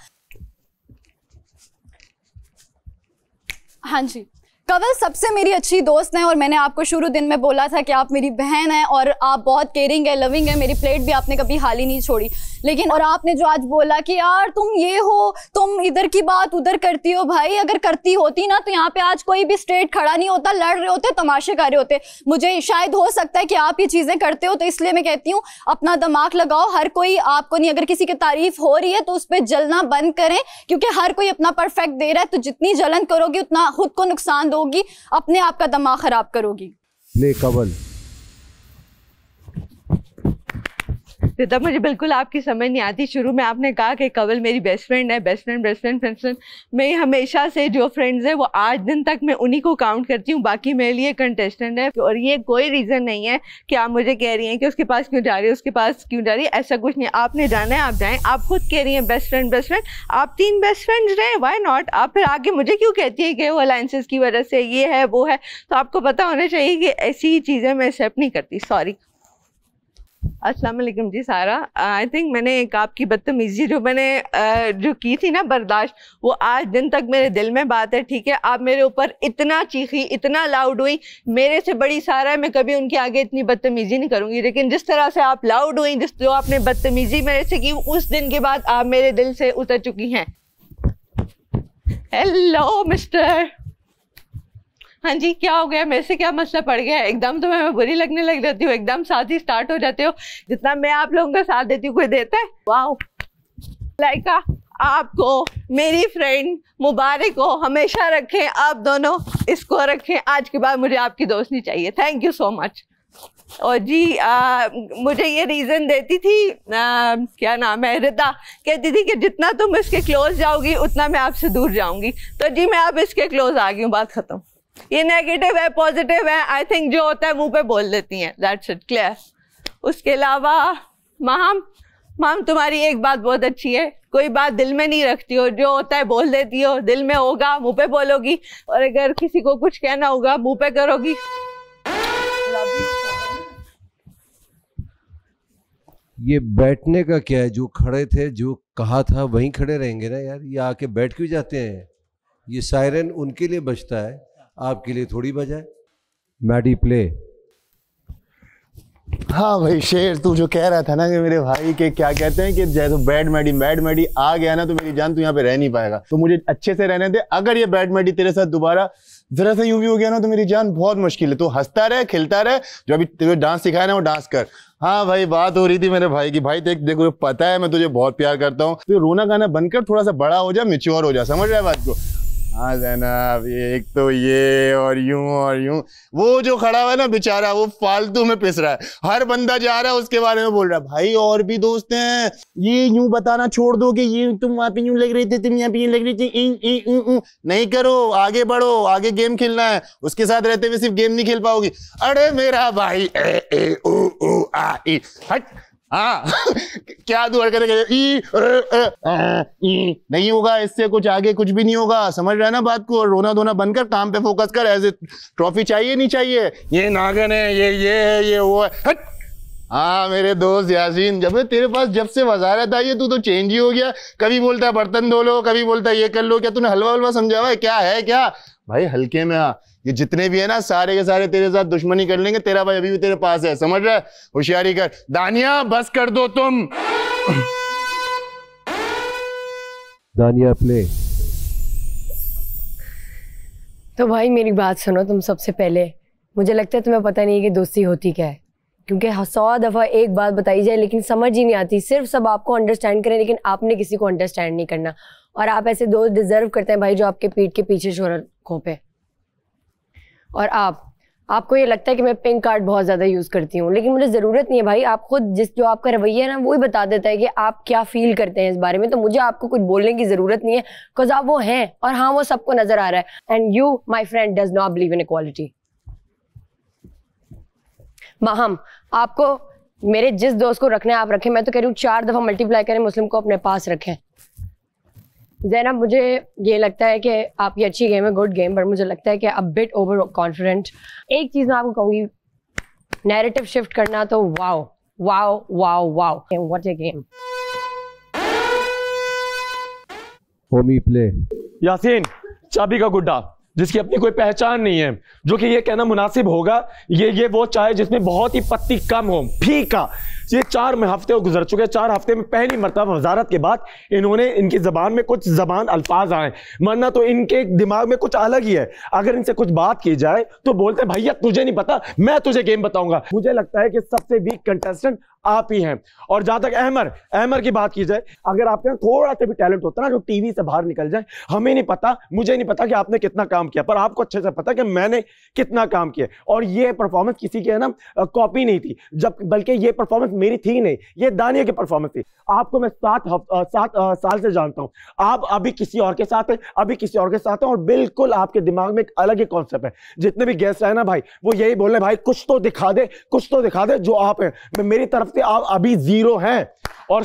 हाँ जी, कवल सबसे मेरी अच्छी दोस्त हैं और मैंने आपको शुरू दिन में बोला था कि आप मेरी बहन हैं और आप बहुत केयरिंग है, लविंग है, मेरी प्लेट भी आपने कभी खाली नहीं छोड़ी। लेकिन और आपने जो आज बोला कि यार तुम ये हो, तुम इधर की बात उधर करती हो, भाई अगर करती होती ना तो यहाँ पे आज कोई भी स्ट्रेट खड़ा नहीं होता, लड़ रहे होते, तमाशे कर रहे होते। मुझे शायद हो सकता है कि आप ये चीज़ें करते हो, तो इसलिए मैं कहती हूँ अपना दिमाग लगाओ, हर कोई आपको नहीं, अगर किसी की तारीफ हो रही है तो उस पर जलना बंद करें, क्योंकि हर कोई अपना परफेक्ट दे रहा है, तो जितनी जलन करोगी उतना खुद को नुकसान दोगी, अपने आप का दिमाग खराब करोगी। ले कवल। रिदा, मुझे बिल्कुल आपकी समझ नहीं आती। शुरू में आपने कहा कि कवल मेरी बेस्ट फ्रेंड है, बेस्ट फ्रेंड। मैं हमेशा से जो फ्रेंड्स हैं वो आज दिन तक मैं उन्हीं को काउंट करती हूँ, बाकी मेरे लिए कंटेस्टेंट है। और ये कोई रीज़न नहीं है कि आप मुझे कह रही हैं कि उसके पास क्यों जा रही है, उसके पास क्यों जा रही है, ऐसा कुछ नहीं। आपने जाना है आप जाएँ, आप खुद कह रही हैं बेस्ट फ्रेंड, आप 3 बेस्ट फ्रेंड्स रहे, वाई नॉट। आप फिर आगे मुझे क्यों कहती है कि वो अलायंसेस की वजह से ये है वो है, तो आपको पता होना चाहिए कि ऐसी चीज़ें मैं एक्सेप्ट नहीं करती। सॉरी। अस्सलाम वालेकुम जी सारा। आई थिंक मैंने एक आपकी बदतमीज़ी जो मैंने जो की थी ना बर्दाश्त, वो आज दिन तक मेरे दिल में बात है। ठीक है, आप मेरे ऊपर इतना चीखी, इतना लाउड हुई, मेरे से बड़ी सारा है, मैं कभी उनके आगे इतनी बदतमीज़ी नहीं करूँगी, लेकिन जिस तरह से आप लाउड हुई, जो आपने बदतमीज़ी मेरे से की, उस दिन के बाद आप मेरे दिल से उतर चुकी हैं। Hello mister. हाँ जी, क्या हो गया, मेरे से क्या मसला पड़ गया? एकदम तो मैं बुरी लगने लग जाती हूँ, एकदम साथ ही स्टार्ट हो जाते हो। जितना मैं आप लोगों का साथ देती हूँ कोई देता है? वाह, लाइका आपको मेरी फ्रेंड मुबारक हो, हमेशा रखें आप दोनों, इसको रखें। आज के बाद मुझे आपकी दोस्त नहीं चाहिए। Thank you so much. और जी मुझे ये रीज़न देती थी क्या नाम है, रिदा, कहती थी कि जितना तुम इसके क्लोज जाओगी उतना मैं आपसे दूर जाऊंगी। तो जी मैं अब इसके क्लोज आ गई हूँ, बात खत्म। ये नेगेटिव है, पॉजिटिव है, आई थिंक जो होता है मुंह पे बोल देती हैं, दैट्स इट, क्लियर। उसके अलावा माम तुम्हारी एक बात बहुत अच्छी है, कोई बात दिल में नहीं रखती हो, जो होता है बोल देती हो, दिल में होगा मुंह पे बोलोगी, और अगर किसी को कुछ कहना होगा मुंह पे करोगी। ये बैठने का क्या है? जो खड़े थे, जो कहा था वहीं खड़े रहेंगे ना यार, ये आके बैठ क्यों जाते हैं? ये सायरन उनके लिए बजता है, आपके लिए थोड़ी बजाए। Maddy play. हाँ भाई शेर, तू जो कह रहा था ना कि मेरे भाई के क्या कहते हैं कि जैसे बैड मैडी आ गया ना तो मेरी जान तू यहाँ पे रह नहीं पाएगा, तो मुझे अच्छे से रहने दे। अगर ये बैड मैडी तेरे साथ दोबारा जरा सा यूं भी हो गया ना तो मेरी जान बहुत मुश्किल है। तो हंसता रहे, खिलता रहे, जो अभी तुझे डांस सिखाया ना वो डांस कर। हाँ भाई, बात हो रही थी मेरे भाई की। भाई देखो पता है मैं तुझे बहुत प्यार करता हूँ, तो रोना गाना बनकर थोड़ा सा बड़ा हो जा, मैच्योर हो जा, समझ रहा है बात को? हाँ जनाब, एक तो ये और यूं वो जो खड़ा हुआ है ना बेचारा, वो फालतू में पिस रहा है। हर बंदा जा रहा है उसके बारे में बोल रहा है, भाई और भी दोस्त हैं, ये यूं बताना छोड़ दो कि ये तुम वहाँ पे यूं लग रही थी, तुम यहाँ पे यूं लग रही थी, नहीं करो, आगे बढ़ो, आगे गेम खेलना है। उसके साथ रहते हुए सिर्फ गेम नहीं खेल पाओगी। अरे मेरा भाई हट। हाँ क्या दुआ करेगा, नहीं होगा इससे, कुछ आगे कुछ भी नहीं होगा, समझ रहा है ना बात को? रोना धोना बनकर काम पे फोकस कर। ऐसे ट्रॉफी चाहिए नहीं चाहिए, ये नागन है, ये है, ये वो है, हट। हाँ मेरे दोस्त यासीन, जब तेरे पास जब से बाजार आता है तू तो चेंज ही हो गया। कभी बोलता है बर्तन धो लो, कभी बोलता है ये कर लो। क्या तूने हलवा हलवा समझा हुआ है? क्या है क्या भाई? हल्के में आ, ये जितने भी है ना सारे के सारे तेरे साथ दुश्मनी कर लेंगे। तेरा भाई अभी भी तेरे पास है, समझ रहा है? होशियारी कर। दानिया बस कर दो तुम। दानिया प्ले। तो भाई मेरी बात सुनो, तुम सबसे पहले मुझे लगता है तुम्हें पता नहीं है कि दोस्ती होती क्या है, क्योंकि 100 दफ़ा एक बात बताई जाए लेकिन समझ ही नहीं आती। सिर्फ सब आपको अंडरस्टैंड करें लेकिन आपने किसी को अंडरस्टैंड नहीं करना। और आप ऐसे दोस्त डिजर्व करते हैं भाई जो आपके पीठ के पीछे शोहरत खोपे। और आपको ये लगता है कि मैं पिंक कार्ड बहुत ज़्यादा यूज़ करती हूँ, लेकिन मुझे ज़रूरत नहीं है भाई। आप खुद जो आपका रवैया है ना वो ही बता देता है कि आप क्या फील करते हैं इस बारे में। तो मुझे आपको कुछ बोलने की ज़रूरत नहीं है, बिकॉज आप वो हैं और हाँ वो सबको नज़र आ रहा है। And you my friend does not believe in equality. Maham, आपको मेरे जिस दोस्त को रखना है आप रखें। मैं तो कह रही हूँ 4 दफ़ा मल्टीप्लाई करें, मुस्लिम को अपने पास रखें। ज़ैनब, मुझे ये लगता है कि आपकी अच्छी गेम है, गुड गेम, बट मुझे लगता है कि अब बिट ओवर कॉन्फिडेंट। एक चीज़ मैं आपको कहूँगी, नैरेटिव शिफ्ट करना तो wow wow wow wow, what A game. Homi play. Yasin, चाबी का गुड्डा जिसकी अपनी कोई पहचान नहीं है, जो कि ये कहना मुनासिब होगा ये वो चाय जिसमें बहुत ही पत्ती कम हो, फीका। ये 4 हफ्ते गुजर चुके हैं। 4 हफ्ते में पहली मरतबा वजारत के बाद इनकी जबान में कुछ जबान अल्फाज आए, वरना तो इनके दिमाग में कुछ अलग ही है। अगर इनसे कुछ बात की जाए तो बोलते हैं भैया तुझे नहीं पता, मैं तुझे गेम बताऊंगा। मुझे लगता है कि सबसे वीक कंटेस्टेंट आप ही हैं। और जहां तक अहमर की बात की जाए, अगर आपके यहाँ थोड़ा सा भी टैलेंट होता ना जो टीवी से बाहर निकल जाए, हमें नहीं पता, मुझे नहीं पता कि आपने कितना काम किया, पर आपको अच्छे से पता कि मैंने कितना काम किया। और ये परफॉर्मेंस किसी के है ना कॉपी नहीं थी, जब बल्कि ये परफॉर्मेंस मेरी थी नहीं, ये दानिया की परफॉर्मेंस थी। आपको मैं 7 साल से जानता हूं। आप अभी किसी और के साथ हैं, अभी किसी और के साथ हैं, और बिल्कुल आपके दिमाग में एक अलग ही कॉन्सेप्ट है। जितने भी गेस्ट आए ना भाई, वो यही बोल रहे भाई कुछ तो दिखा दे, कुछ तो दिखा दे जो आप हैं। मेरी तरफ से आप अभी 0 हैं। और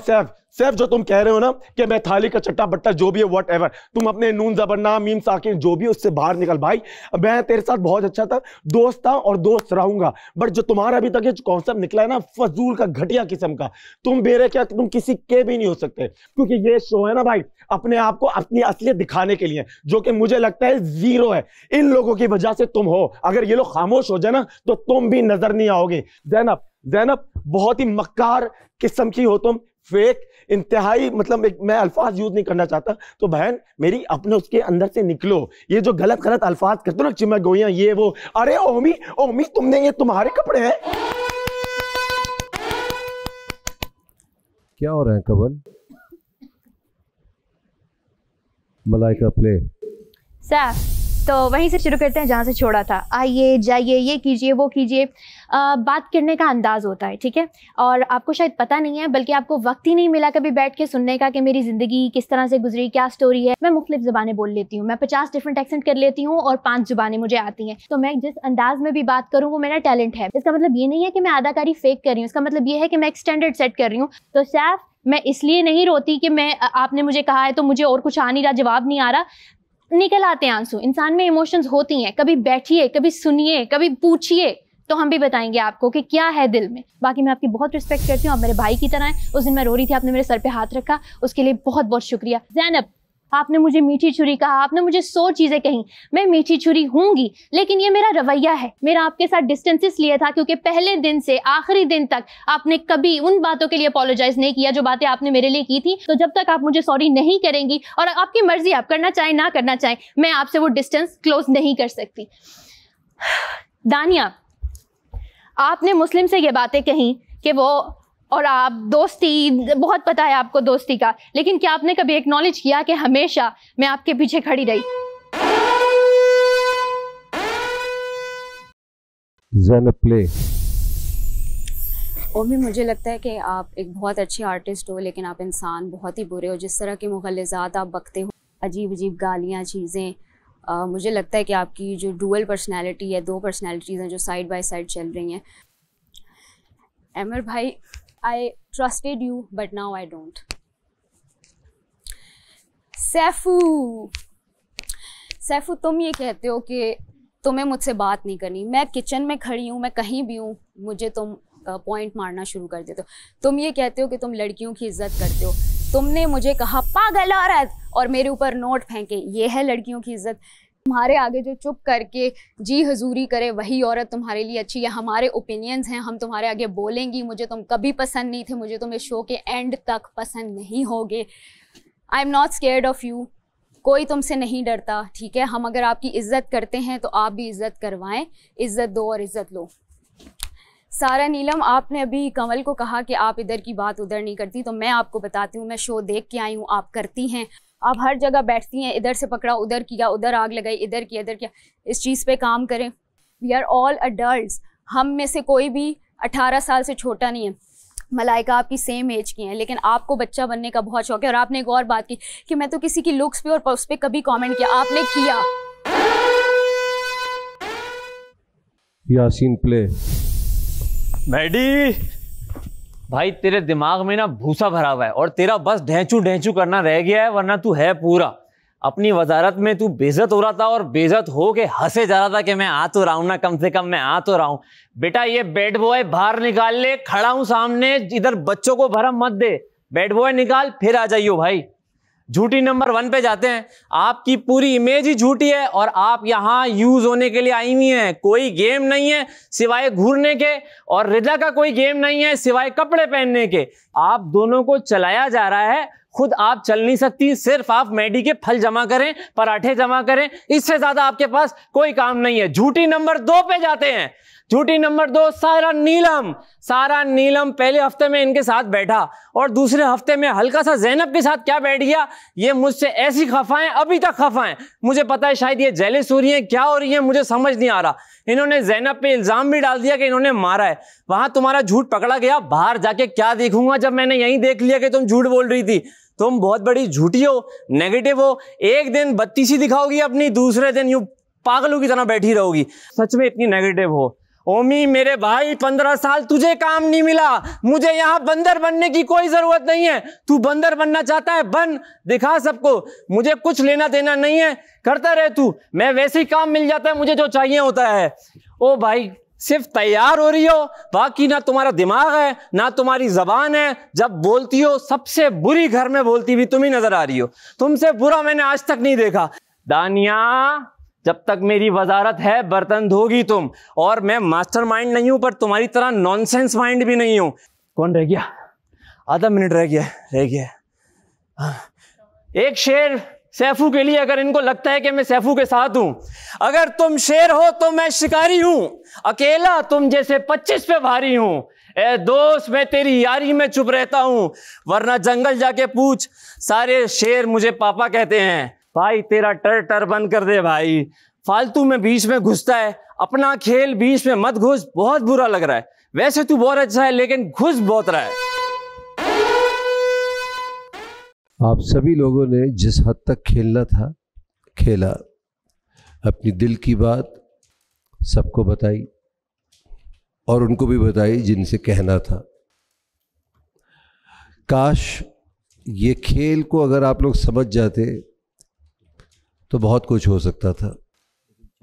सैफ जो तुम कह रहे हो ना कि मैं थाली का चट्टा बट्टा जो भी है वट एवर, तुम अपने नून जबरना मीम साकिन जो भी उससे बाहर निकल भाई। मैं तेरे साथ बहुत अच्छा था, दोस्त था और दोस्त रहूंगा, बट जो तुम्हारा अभी तक ये कॉन्सेप्ट निकला है ना फजूल का, घटिया किस्म का, तुम बेरे क्या तुम किसी के भी नहीं हो सकते। क्योंकि ये शो है ना भाई अपने आप को अपनी असलियत दिखाने के लिए, जो कि मुझे लगता है 0 है। इन लोगों की वजह से तुम हो। अगर ये लोग खामोश हो जाए ना तो तुम भी नजर नहीं आओगे। ज़ैनब बहुत ही मक्कार किस्म की हो तुम, फेक इंतहाई, मतलब मैं अल्फाज यूज नहीं करना चाहता, तो बहन मेरी अपने उसके अंदर से निकलो। ये जो गलत अल्फाज करते हो ना, चिमक गोइयां ये वो, अरे ओमी तुमने, ये तुम्हारे कपड़े हैं। क्या हो रहा है कबल? मलाइका प्ले। सर तो वहीं से शुरू करते हैं जहाँ से छोड़ा था। आइए जाइए, ये कीजिए वो कीजिए, बात करने का अंदाज़ होता है, ठीक है। और आपको शायद पता नहीं है, बल्कि आपको वक्त ही नहीं मिला कभी बैठ के सुनने का कि मेरी ज़िंदगी किस तरह से गुजरी, क्या स्टोरी है। मैं मुख्तलिफ ज़बानें बोल लेती हूँ, मैं 50 डिफरेंट एक्सेंट कर लेती हूँ और 5 ज़बानें मुझे आती हैं। तो मैं जिस अंदाज में भी बात करूँ वो मेरा टैलेंट है। इसका मतलब ये नहीं है कि मैं अदाकारी फेक कर रही हूँ, इसका मतलब ये है कि मैं एक स्टैंडर्ड सेट कर रही हूँ। तो सैफ, मैं इसलिए नहीं रोती कि मैं आपने मुझे कहा है तो मुझे और कुछ आ नहीं रहा, जवाब नहीं आ रहा, निकल आते हैं आंसू। इंसान में इमोशंस होती हैं, कभी बैठिए, कभी सुनिए, कभी पूछिए, तो हम भी बताएंगे आपको कि क्या है दिल में। बाकी मैं आपकी बहुत रिस्पेक्ट करती हूँ, आप मेरे भाई की तरह हैं। उस दिन मैं रो रही थी, आपने मेरे सर पे हाथ रखा, उसके लिए बहुत बहुत शुक्रिया। ज़ैनब, आपने मुझे मीठी छुरी कहा, आपने मुझे 100 चीज़ें कहीं, मैं मीठी छुरी हूँगी, लेकिन ये मेरा रवैया है। मेरा आपके साथ डिस्टेंस इसलिए था क्योंकि पहले दिन से आखिरी दिन तक आपने कभी उन बातों के लिए अपोलोजाइज नहीं किया जो बातें आपने मेरे लिए की थी। तो जब तक आप मुझे सॉरी नहीं करेंगी, और आपकी मर्जी, आप करना चाहें ना करना चाहें, मैं आपसे वो डिस्टेंस क्लोज नहीं कर सकती। दानिया, आपने मुस्लिम से ये बातें कहीं कि वो और आप दोस्ती, बहुत पता है आपको दोस्ती का, लेकिन क्या आपने कभी एक्नॉलेज किया कि हमेशा मैं आपके पीछे खड़ी रही? ज़ैनब प्ले। और भी मुझे लगता है कि आप एक बहुत अच्छे आर्टिस्ट हो, लेकिन आप इंसान बहुत ही बुरे हो। जिस तरह के मुग़ल्लिज़ात आप बकते हो, अजीब अजीब गालियाँ, चीज़ें, मुझे लगता है कि आपकी जो डुअल पर्सनैलिटी है, 2 पर्सनैलिटीज़ हैं जो साइड बाय साइड चल रही हैं। अमर भाई, I trusted you, but now I don't. Saifu, तुम ये कहते हो कि तुम्हें मुझसे बात नहीं करनी। मैं किचन में खड़ी हूँ, मैं कहीं भी हूँ, मुझे तुम पॉइंट मारना शुरू कर देते हो। तुम ये कहते हो कि तुम लड़कियों की इज्जत करते हो, तुमने मुझे कहा पागल औरत और मेरे ऊपर नोट फेंके, ये है लड़कियों की इज्जत। तुम्हारे आगे जो चुप करके जी हजूरी करे वही औरत तुम्हारे लिए अच्छी है। हमारे ओपिनियंस हैं, हम तुम्हारे आगे बोलेंगी। मुझे तुम कभी पसंद नहीं थे, मुझे तुम इस शो के एंड तक पसंद नहीं होगे। I am not scared of you, कोई तुमसे नहीं डरता, ठीक है। हम अगर आपकी इज्जत करते हैं तो आप भी इज्जत करवाएं, इज्जत दो और इज्जत लो। सारा नीलम, आपने अभी कमल को कहा कि आप इधर की बात उधर नहीं करती, तो मैं आपको बताती हूँ, मैं शो देख के आई हूँ, आप करती हैं। आप हर जगह बैठती हैं, इधर से पकड़ा उधर किया, उधर आग लगाई, इधर किया इधर किया। इस चीज़ पे काम करें। वी आर ऑल अडल्ट्स, हम में से कोई भी 18 साल से छोटा नहीं है। मलाइका आपकी सेम एज की हैं, लेकिन आपको बच्चा बनने का बहुत शौक है। और आपने एक और बात की कि मैं तो किसी की लुक्स पे और उस पर कभी कमेंट किया, आपने किया। यासीन प्ले। मैडी भाई, तेरे दिमाग में ना भूसा भरा हुआ है और तेरा बस ढेंचू ढेंचू करना रह गया है, वरना तू है पूरा। अपनी वजारत में तू बेइज्जत हो रहा था और बेइज्जत हो के हंसे जा रहा था कि मैं आ तो रहा हूं ना, कम से कम मैं आ तो रहा हूं। बेटा ये बैड बॉय बाहर निकाल ले, खड़ा हूं सामने, इधर बच्चों को भरम मत दे। बैड बॉय निकाल, फिर आ जाइयो भाई। झूठी नंबर 1 पे जाते हैं। आपकी पूरी इमेज ही झूठी है और आप यहाँ यूज होने के लिए आई हुई हैं। कोई गेम नहीं है सिवाय घूरने के, और रिदा का कोई गेम नहीं है सिवाय कपड़े पहनने के। आप दोनों को चलाया जा रहा है, खुद आप चल नहीं सकती। सिर्फ आप मैडी के फल जमा करें, पराठे जमा करें, इससे ज्यादा आपके पास कोई काम नहीं है। झूठी नंबर 2 पे जाते हैं। झूठी नंबर 2, सारा नीलम। सारा नीलम पहले हफ्ते में इनके साथ बैठा और दूसरे हफ्ते में हल्का सा ज़ैनब के साथ क्या बैठ गया। ये मुझसे ऐसी खफाएं, अभी तक खफाएं। मुझे पता है शायद ये जेलस हो रही है, क्या हो रही है मुझे समझ नहीं आ रहा। इन्होंने ज़ैनब पे इल्ज़ाम भी डाल दिया कि इन्होंने मारा है। वहां तुम्हारा झूठ पकड़ा गया, बाहर जाके क्या देखूंगा जब मैंने यहीं देख लिया कि तुम झूठ बोल रही थी। तुम बहुत बड़ी झूठी हो, नेगेटिव हो। एक दिन बत्तीसी दिखाओगी अपनी, दूसरे दिन यूं पागलों की तरह बैठी रहोगी। सच में इतनी नेगेटिव हो। ओमी मेरे भाई, 15 साल तुझे काम नहीं मिला, मुझे यहाँ बंदर बनने की कोई जरूरत नहीं है। तू बंदर बनना चाहता है, बन, दिखा सबको, मुझे कुछ लेना देना नहीं है, करता रहे तू। मैं वैसे ही काम मिल जाता है, मुझे जो चाहिए होता है। ओ भाई, सिर्फ तैयार हो रही हो, बाकी ना तुम्हारा दिमाग है ना तुम्हारी जबान है। जब बोलती हो सबसे बुरी घर में बोलती हुई तुम ही नजर आ रही हो। तुमसे बुरा मैंने आज तक नहीं देखा। दानिया, जब तक मेरी वजारत है बर्तन धोगी तुम। और मैं मास्टरमाइंड नहीं हूं, पर तुम्हारी तरह नॉनसेंस माइंड भी नहीं हूं। कौन रह गया? आधा मिनट रह गया। एक शेर सैफू के लिए, अगर इनको लगता है कि मैं सैफू के साथ हूं। अगर तुम शेर हो तो मैं शिकारी हूं, अकेला तुम जैसे 25 पे भारी हूं। ए दोस्त, मैं तेरी यारी में चुप रहता हूं, वरना जंगल जाके पूछ, सारे शेर मुझे पापा कहते हैं। भाई तेरा टर टर बंद कर दे भाई, फालतू में बीच में घुसता है। अपना खेल, बीच में मत घुस, बहुत बुरा लग रहा है। वैसे तू बहुत अच्छा है लेकिन घुस बहुत रहा है। आप सभी लोगों ने जिस हद तक खेलना था खेला, अपनी दिल की बात सबको बताई और उनको भी बताई जिनसे कहना था। काश ये खेल को अगर आप लोग समझ जाते तो बहुत कुछ हो सकता था।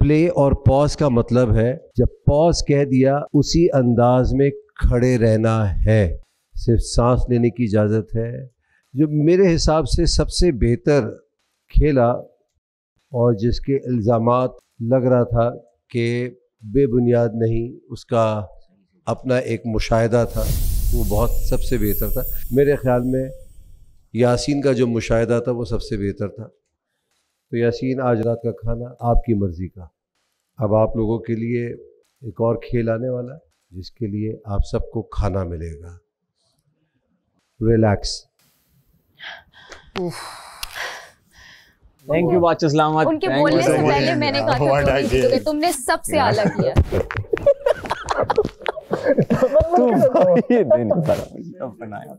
प्ले और पॉज का मतलब है, जब पॉज कह दिया उसी अंदाज में खड़े रहना है, सिर्फ सांस लेने की इजाज़त है। जो मेरे हिसाब से सबसे बेहतर खेला और जिसके इल्ज़ामात लग रहा था कि बेबुनियाद नहीं, उसका अपना एक मुशाहिदा था, वो बहुत सबसे बेहतर था। मेरे ख्याल में यासीन का जो मुशाहिदा था वो सबसे बेहतर था। तो यासीन, आज रात का खाना आपकी मर्ज़ी का। अब आप लोगों के लिए एक और खेल आने वाला है जिसके लिए आप सबको खाना मिलेगा। रिलैक्स। थैंक यू बादशाह सलामत। उनके बोलने से पहले मैंने कहा था तो तुमने सबसे आला किया। ये दिन बनाया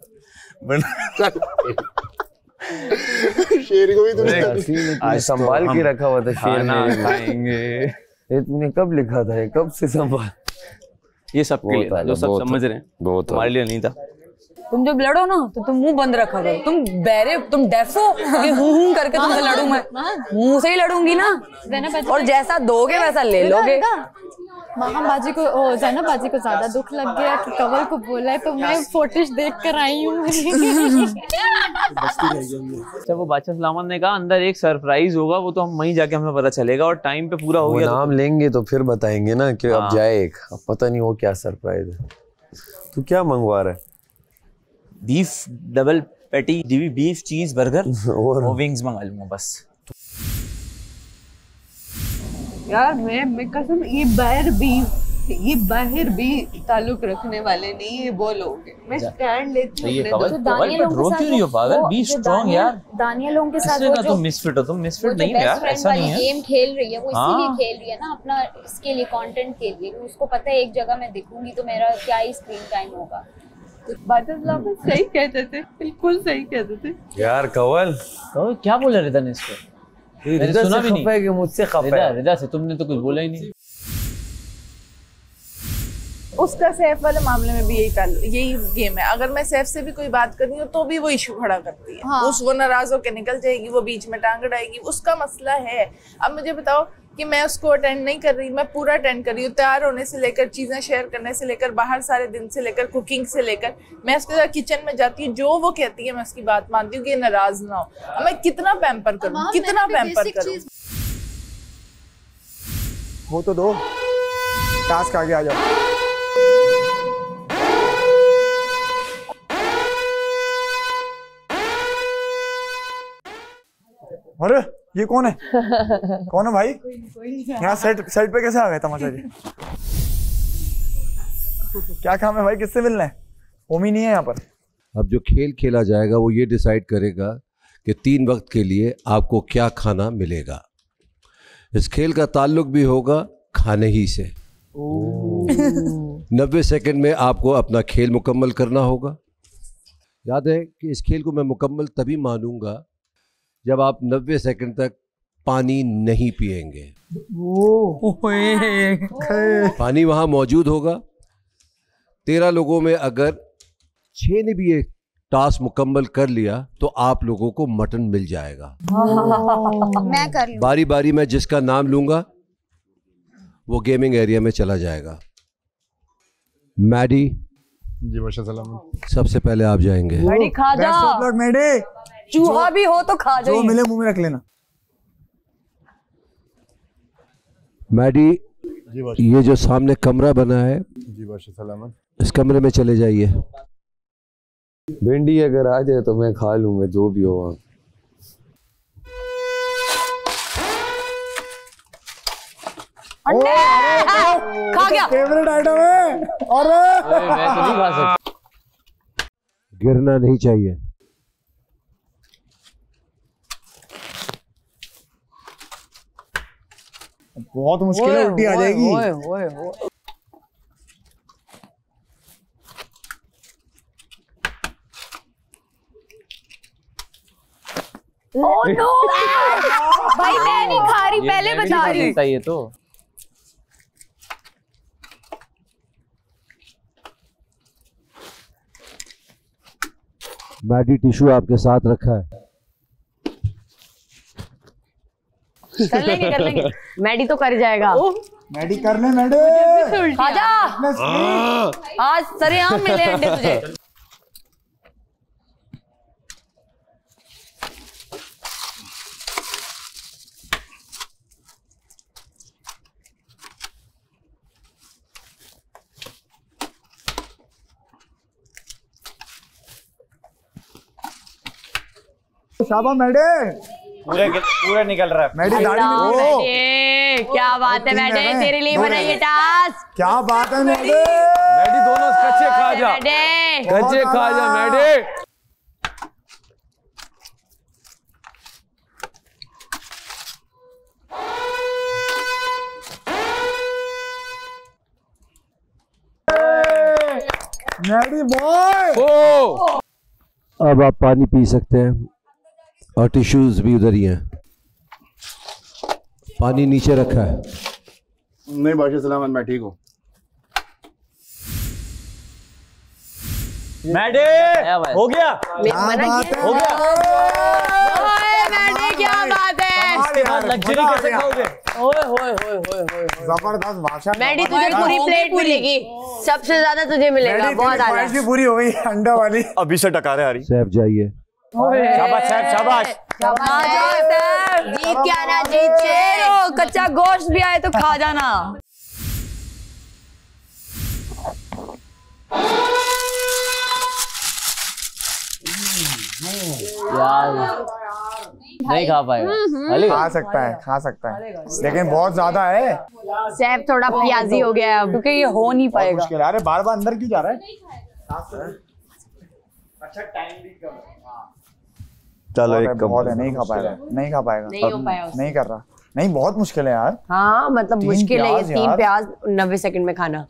शेर को भी तुमने आज संभाल के रखा हुआ था। शेर खाना खाएंगे, ये तुमने कब लिखा था? कब से संभाल? ये सबके लिए, जो सब समझ रहे हैं, तुम्हारे लिए नहीं था। तुम जब लड़ो ना तो तुम मुंह बंद रखा करो। तुम बहरे, तुम डेफ हो कि हूं करके तुमसे लड़ूं मैं? मुंह से ही लड़ूंगी ना, और जैसा दोगे वैसा ले लोगे। महाम बाजी को जैनब बाजी को ज्यादा दुख लग गया कि कंवल को बोला है, तो मैं फोटेज देख कर आई हूँ। अच्छा, वो बादशाह सलामत ने कहा अंदर एक सरप्राइज होगा, वो तो हम वहीं जाके हमें पता चलेगा, और टाइम पे पूरा हो गया। नाम लेंगे तो फिर बताएंगे ना कि अब जाए एक, अब पता नहीं वो क्या सरप्राइज है। तू क्या मंगवा रहा है? Beef double patty, beef cheese burger और विंग्स मंगा लूंगा बस। यार मैं कसम, ये बाहर भी ताल्लुक रखने वाले नहीं है वो लोग। मैं स्टैंड लेती हूँ। दानिया लोगों के साथ वो तुम मिसफिट हो, तुम मिसफिट नहीं हो यार, ऐसा नहीं है। गेम खेल रही है वो, इसीलिए खेल रही है ना, अपना इसके लिए, कंटेंट के लिए। उसको पता है एक जगह मैं दिखूंगी तो मेरा क्या ही स्क्रीन टाइम होगा। सही कहते थे, बिल्कुल सही कहते थे यार। कंवल क्या बोला रिदा ने इसको? रिदा सुना भी नहीं है कि मुझसे खफा है। रिदा से तुमने तो कुछ बोला ही नहीं। उसका सैफ वाले मामले में भी यही गेम है। अगर मैं सैफ से भी कोई बात कर रही हूँ तो भी वो इशू खड़ा करती है। हाँ। वो नाराज होकर निकल जाएगी, वो बीच में टांग अड़ाएगी, उसका मसला है। अब मुझे बताओ कि मैं उसको अटेंड नहीं कर रही, मैं पूरा अटेंड कर रही हूँ, तैयार होने से लेकर, चीजें शेयर करने से लेकर, बाहर सारे दिन से लेकर, कुकिंग से लेकर, मैं उसके साथ किचन में जाती हूँ, जो वो कहती है मैं उसकी बात मानती हूँ कि नाराज ना हो। मैं कितना पैम्पर करूँ, कितना पैम्पर करूँ। वो तो दो टास्क आगे आ जाओ। अरे ये कौन है? कौन है भाई? यहाँ सेट पे कैसे आ गए तमाशा जी? क्या काम है भाई, किससे मिलना है? ओमी नहीं है यहाँ पर। अब जो खेल खेला जाएगा वो ये डिसाइड करेगा कि 3 वक्त के लिए आपको क्या खाना मिलेगा। इस खेल का ताल्लुक भी होगा खाने ही से। 90 सेकंड में आपको अपना खेल मुकम्मल करना होगा। याद है कि इस खेल को मैं मुकम्मल तभी मानूंगा जब आप 90 सेकंड तक पानी नहीं पिएंगे। पानी वहां मौजूद होगा। 13 लोगों में अगर 6 ने भी ये टास्क मुकम्मल कर लिया तो आप लोगों को मटन मिल जाएगा। मैं कर लूं। बारी बारी में जिसका नाम लूंगा वो गेमिंग एरिया में चला जाएगा। मैडी जी बादशाह सलामत। सबसे पहले आप जाएंगे। मैडी खा जा। मैडी चूहा भी हो तो खा जाइए। जो मिले मुंह में रख लेना। मैडी ये जो सामने कमरा बना है, जी बादशाह सलामत, इस कमरे में चले जाइए। भिंडी अगर आ जाए तो मैं खा लूंगा, जो भी हो वहाँ। खा गया। फेवरेट आइटम है। अरे मैं तो नहीं खा सकता। गिरना नहीं चाहिए। बहुत मुश्किल है, उल्टी आ जाएगी। ओह नो भाई, मैं नहीं खा रही, पहले बता रही। ये तो मैडी टिश्यू आपके साथ रखा है। कर लेंगे। मैडी तो कर जाएगा। मैडी कर ले। मैडी आजा। आज सरेआम मिले अंडे तुझे। शाबा मैडे, पूरा निकल रहा है। मैडी दाढ़ी में। क्या बात है मैडे, तेरे लिए बनाइए टास्क। क्या बात है मैडे। मैडी दोनों कच्चे खा जा, कच्चे खा जा मैडी। Maddie boy. अब आप पानी पी सकते हैं और टिश्यूज भी उधर ही हैं। पानी नीचे रखा है। नहीं बादशाह सलामत, मैं ठीक हूँ। मैडे हो गया, हो गया। मैडे क्या बात है। लग्जरी कैसे खाओगे? ओए होए होए होए होए जबरदस्त भाषा। मैडी तुझे पूरी प्लेट मिलेगी, सबसे ज्यादा तुझे मिलेगा। बहुत आला। भी पूरी हो गई अंडा वाली। अभी से टकारे आ रही। सैफ जाइए। शाबाश सैफ शाबाश। जीत के आना, जीत के। कच्चा गोश्त भी आए तो खा जाना। यार नहीं खा पाएगा। खा सकता है लेकिन बहुत ज्यादा है। सैफ थोड़ा प्याजी हो गया है क्योंकि ये हो नहीं पाएगा। मुश्किल है। अरे बार बार अंदर क्यों जा रहा है? अच्छा टाइम भी कम। चलो एक कम बहुत है, नहीं खा पाएगा। नहीं हो पाया। नहीं कर रहा। नहीं बहुत मुश्किल है यार। हाँ मतलब मुश्किल है ये 3 प्याज 90 सेकंड में खाना।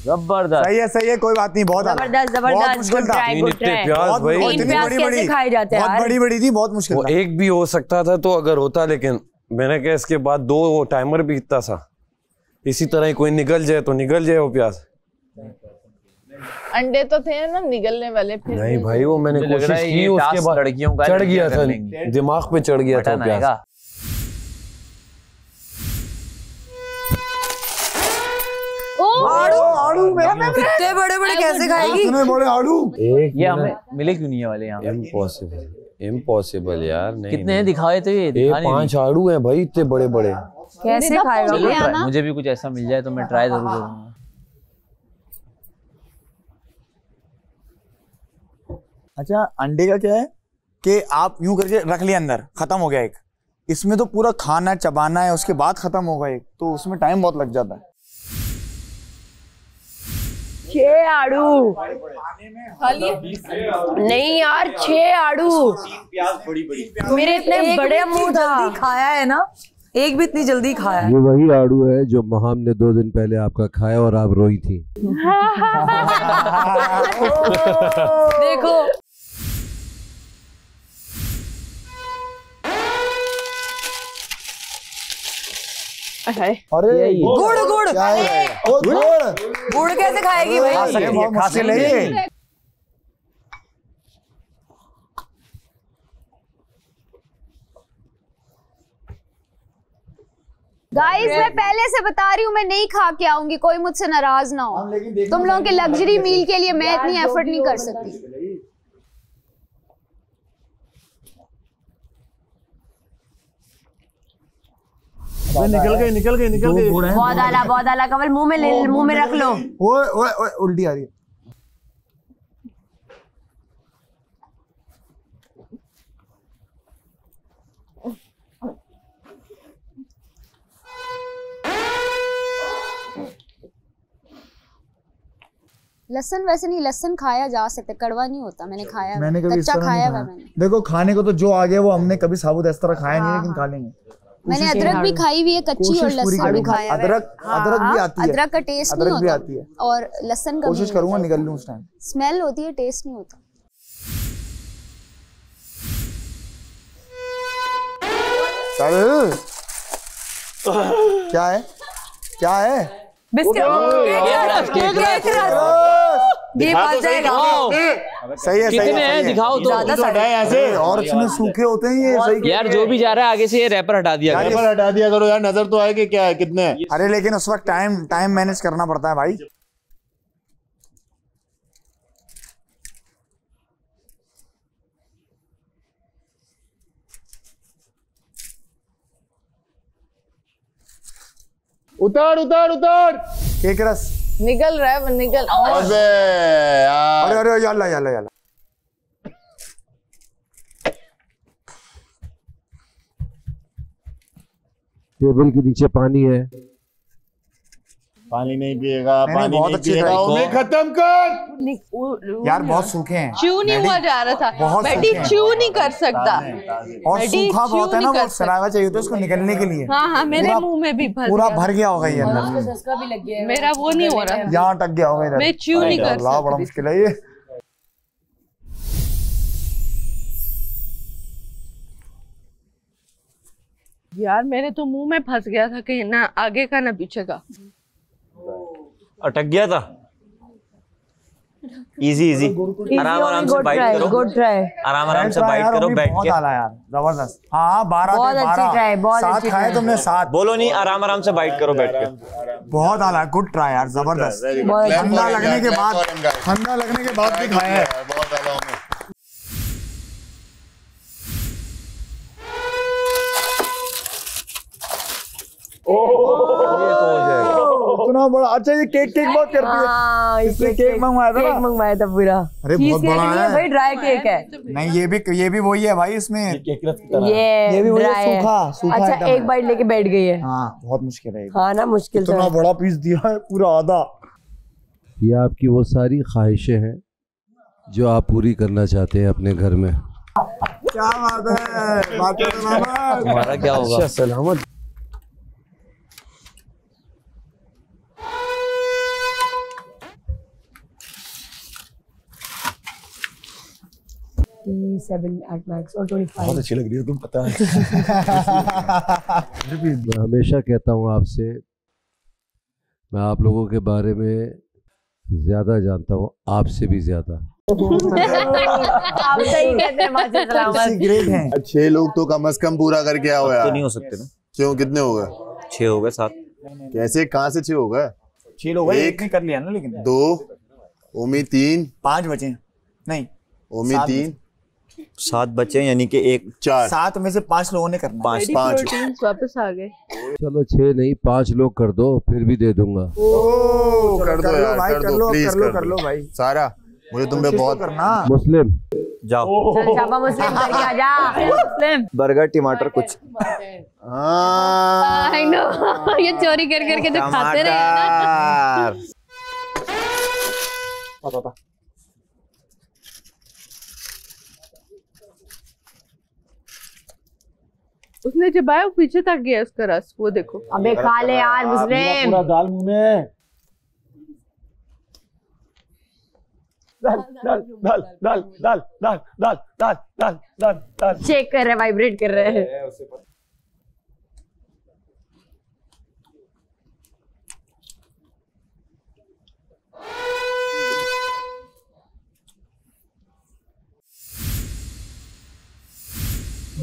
जबरदस्त। सही है कोई बात नहीं। बहुत जबरदस्त मुश्किल था। प्याज भाई कैसे खाए जाते हैं? बहुत बड़ी बड़ी थी, बहुत मुश्किल था। एक भी हो सकता था तो अगर होता, लेकिन मैंने कहा इसके बाद 2 वो टाइमर भी इतना सा, इसी तरह ही कोई निकल जाए तो निकल जाए वो प्याज। अंडे तो थे ना निगलने वाले। फिर नहीं भाई वो मैंने कोशिश की, उसके बाद चढ़ गया था, दिमाग पे चढ़ गया था प्याज। आड़ू इतने बड़े बड़े कैसे खाएगी? इतने बड़े आड़ू ये हमें मिले क्यों नहीं है वाले यहाँ? इम्पॉसिबल यार। नहीं कितने हैं दिखाए तो ये 5 आड़ू हैं भाई, इतने बड़े बड़े। कैसे खाएगा? मुझे भी कुछ ऐसा मिल जाए तो मैं ट्राई जरूर करूंगा। अच्छा अंडे का क्या है कि आप यूं करके रख लिया अंदर, खत्म हो गया एक। इसमें तो पूरा खाना चबाना है, उसके बाद खत्म होगा एक, तो उसमें टाइम बहुत लग जाता है। 6 आड़ू नहीं यार, 6 आड़ू। मेरे इतने बड़े मुंह था। खाया है ना, एक भी इतनी जल्दी खाया है। ये वही आड़ू है जो महाम ने 2 दिन पहले आपका खाया और आप रोई थी। देखो अरे गुड़ गुड़ गुड़ कैसे खाएगी भाई? बहुत मुश्किल है ये। गाइस मैं पहले से बता रही हूँ मैं नहीं खा के आऊंगी, कोई मुझसे नाराज ना हो। तुम लोगों के लग्जरी मील के लिए मैं इतनी एफर्ट नहीं कर सकती। निकल गई। बहुत आला कमल, मुंह में रख लो। ओए उल्टी आ रही है। लहसुन वैसे नहीं, लहसुन खाया जा सकता है, कड़वा नहीं होता। मैंने खाया, मैंने कभी कच्चा खाया हुआ मैंने। देखो खाने को तो जो आ गया वो हमने कभी साबुत इस तरह खाया नहीं, लेकिन खा लेंगे। मैंने अदरक भी खाई हुई है कच्ची और लहसुन भी खाया है। अदरक भी आती है। अदरक का टेस्ट नहीं होता और लहसुन का कोशिश करूंगा निकल लूं उस टाइम। स्मेल होती है, टेस्ट नहीं होता। चल क्या है सही है कितने हैं दिखाओ तो। ऐसे और इसमें सूखे होते हैं ये सही। यार जो भी जा रहा है आगे से ये रैपर हटा दिया करो यार, नजर तो आए कि क्या है कितने हैं। अरे लेकिन उस वक्त टाइम मैनेज करना पड़ता है भाई। उतार केक रस निकल रहा है वो निकल। अबे यार, अरे याल्ला टेबल के नीचे पानी है। पानी नहीं पिएगा, पानी बहुत नहीं अच्छी पिएगा, तरह उन्हें खत्म कर। यार बहुत सूखे हैं। च्यू नहीं हुआ जा रहा था, बहुत बेटी सूखे हैं। च्यू नहीं कर सकता। और सूखा बहुत है ना, वो सलावा चाहिए तो उसको निकलने के लिए। हाँ मेरे मुंह में भी पूरा भर गया होगा ये अंदर। सस्का भी लग गया है। मेरा वो नहीं हो रहा, यहाँ अटक गया होगा इधर। मैं च्यू नहीं कर सकती। बड़ा मुश्किल है ये। यार मेरे तो मुंह में फंस गया था कि ना आगे का ना पीछे का। अटक गया था। इजी इजी, आराम आराम से बाइट करो, गुड ट्राई, आराम आराम से बाइट करो बैठ के। यार जबरदस्त। हाँ 12 बहुत अच्छी ट्राई, बहुत अच्छी खाए तुमने 7। बोलो नहीं, आराम आराम से बाइट करो बैठ के। बहुत आला, गुड ट्राई यार, जबरदस्त। ठंडा लगने के बाद, ठंडा लगने के बाद भी खाया है। बहुत आला हूं मैं। इतना बड़ा। अच्छा ये केक बहुत करती है। इसने केक मंगवाया था, केक मंगवाया था पूरा। अरे बहुत बड़ा है भाई, ड्राई केक है। नहीं ये भी वही है भाई इसमें। ये भी वही dry है। सूखा अच्छा एक बाइट लेके बैठ गई है। हाँ बहुत मुश्किल है। हाँ ना, मुश्किल तो इतना बड़ा पीस दिया है, पूरा आधा। ये आपकी वो सारी ख्वाहिशें हैं जो आप पूरी करना चाहते हैं अपने घर में। क्या बात है, तुम्हारा क्या होगा? सलामत। बहुत अच्छी लग रही है तुम, पता है। मैं हमेशा कहता हूँ आपसे, मैं आप लोगों के बारे में ज्यादा जानता हूँ, आपसे भी ज्यादा। आप सही कहते हैं, माशाल्लाह। ग्रेट हैं। 6 लोग तो कम से कम पूरा करके आओ यार। तो नहीं हो सकते ना। क्यों, कितने हो गए? 6 हो गए, 7 कैसे, कहाँ से 6 हो गए? 6 लोग एक नहीं कर लिया ना, लेकिन 2 ओमी 3 5 बचे नहीं, ओमी 3 7 बचे, यानी कि 1 4 7 में से 5 लोगों ने करना। 5 वापस आ गए। चलो 6 नहीं 5 लोग कर दो, फिर भी दे दूंगा। कर दो यार, भाई, कर दो प्लीज, कर लो भाई। सारा मुझे तुम पे बहुत करना। मुस्लिम जाओ, चल शाबा मुस्लिम करके आ जा। मुस्लिम बर्गर टमाटर कुछ। आई नो, ये चोरी कर करके जो खाते रहे हैं ना। उसने चबाया, वो पीछे तक गया उसका रस, वो देखो। अबे खा ले यार मुस्लिम। पूरा दाल मुंह में। दाल। चेक कर रहे, वाइब्रेट कर रहे हैं।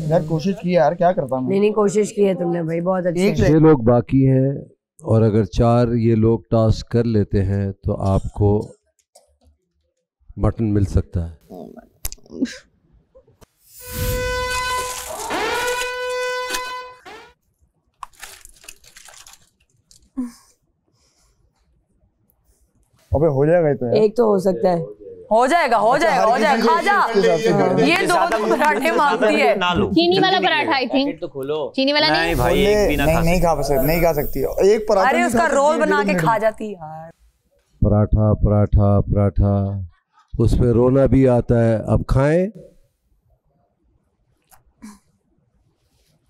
यार कोशिश की यार, क्या करता हूँ। नहीं कोशिश की है तुमने भाई, बहुत अच्छी। 6 लोग बाकी हैं और अगर 4 ये लोग टास्क कर लेते हैं तो आपको मटन मिल सकता है। अबे हो जाएगा ये तो यार। एक तो हो सकता है। हो जाएगा खा जा। ये 2 पराठे मांगती है। चीनी वाला पराठा आई थिंक। तो खोलो। चीनी वाला नहीं भाई, एक भी नहीं खा सकती। एक पराठा। अरे उसका रोल बना के खा जाती है। पराठा पराठा पराठा, उसमें रोना भी आता है। अब खाएं।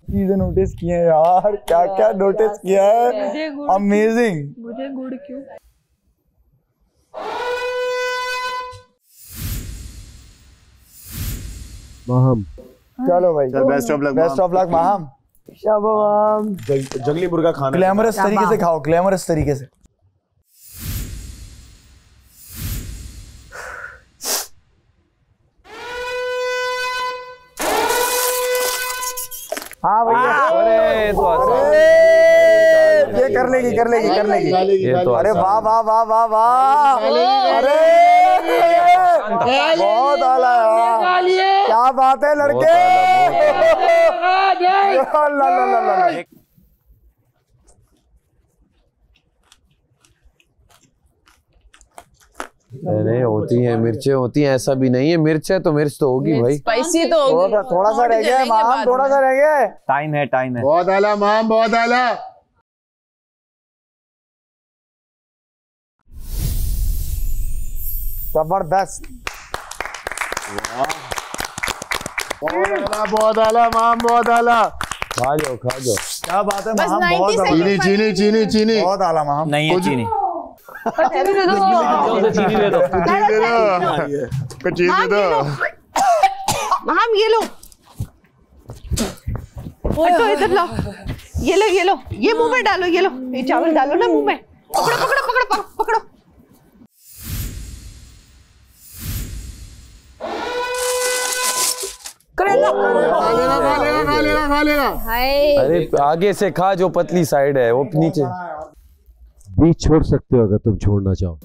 चीजें नोटिस किए हैं यार, क्या क्या नोटिस किया है। अमेजिंग। मुझे गुड़ क्यों? माहम, चलो भाई, बेस्ट ऑफ लक माहम। जंगली मुर्गा खाना ग्लैमरस तरीके से खाओ, ग्लैमरस तरीके से। हाँ भैया, अरे तो ये कर लेगी। अरे वाह वाह वाह वाह वाह, अरे बहुत आला यार, क्या बात है लड़के। नहीं होती हैं मिर्चें, होती हैं, ऐसा भी नहीं है। मिर्च है तो मिर्च तो होगी भाई। स्पाइसी तो होगी। थोड़ा सा रह गया माम, थोड़ा सा रह गया। टाइम है। बहुत आला माम, बहुत आला। जबरदस्त। बहुत आला माम, बहुत आला। खा जाओ। क्या बात है माम, बहुत चीनी बहुत आला माम। नहीं है चीनी। चीनी ले दो। चीनी दे दो। हम ये लो, हटो इधर लो। ये लो, ये मुंह में डालो। ये लो, ये चावल डालो ना मुंह में। पकड़ो। खा लेना। अरे आगे से खा, जो पतली साइड है वो नीचे। बीच छोड़ सकते हो अगर तुम छोड़ना चाहो।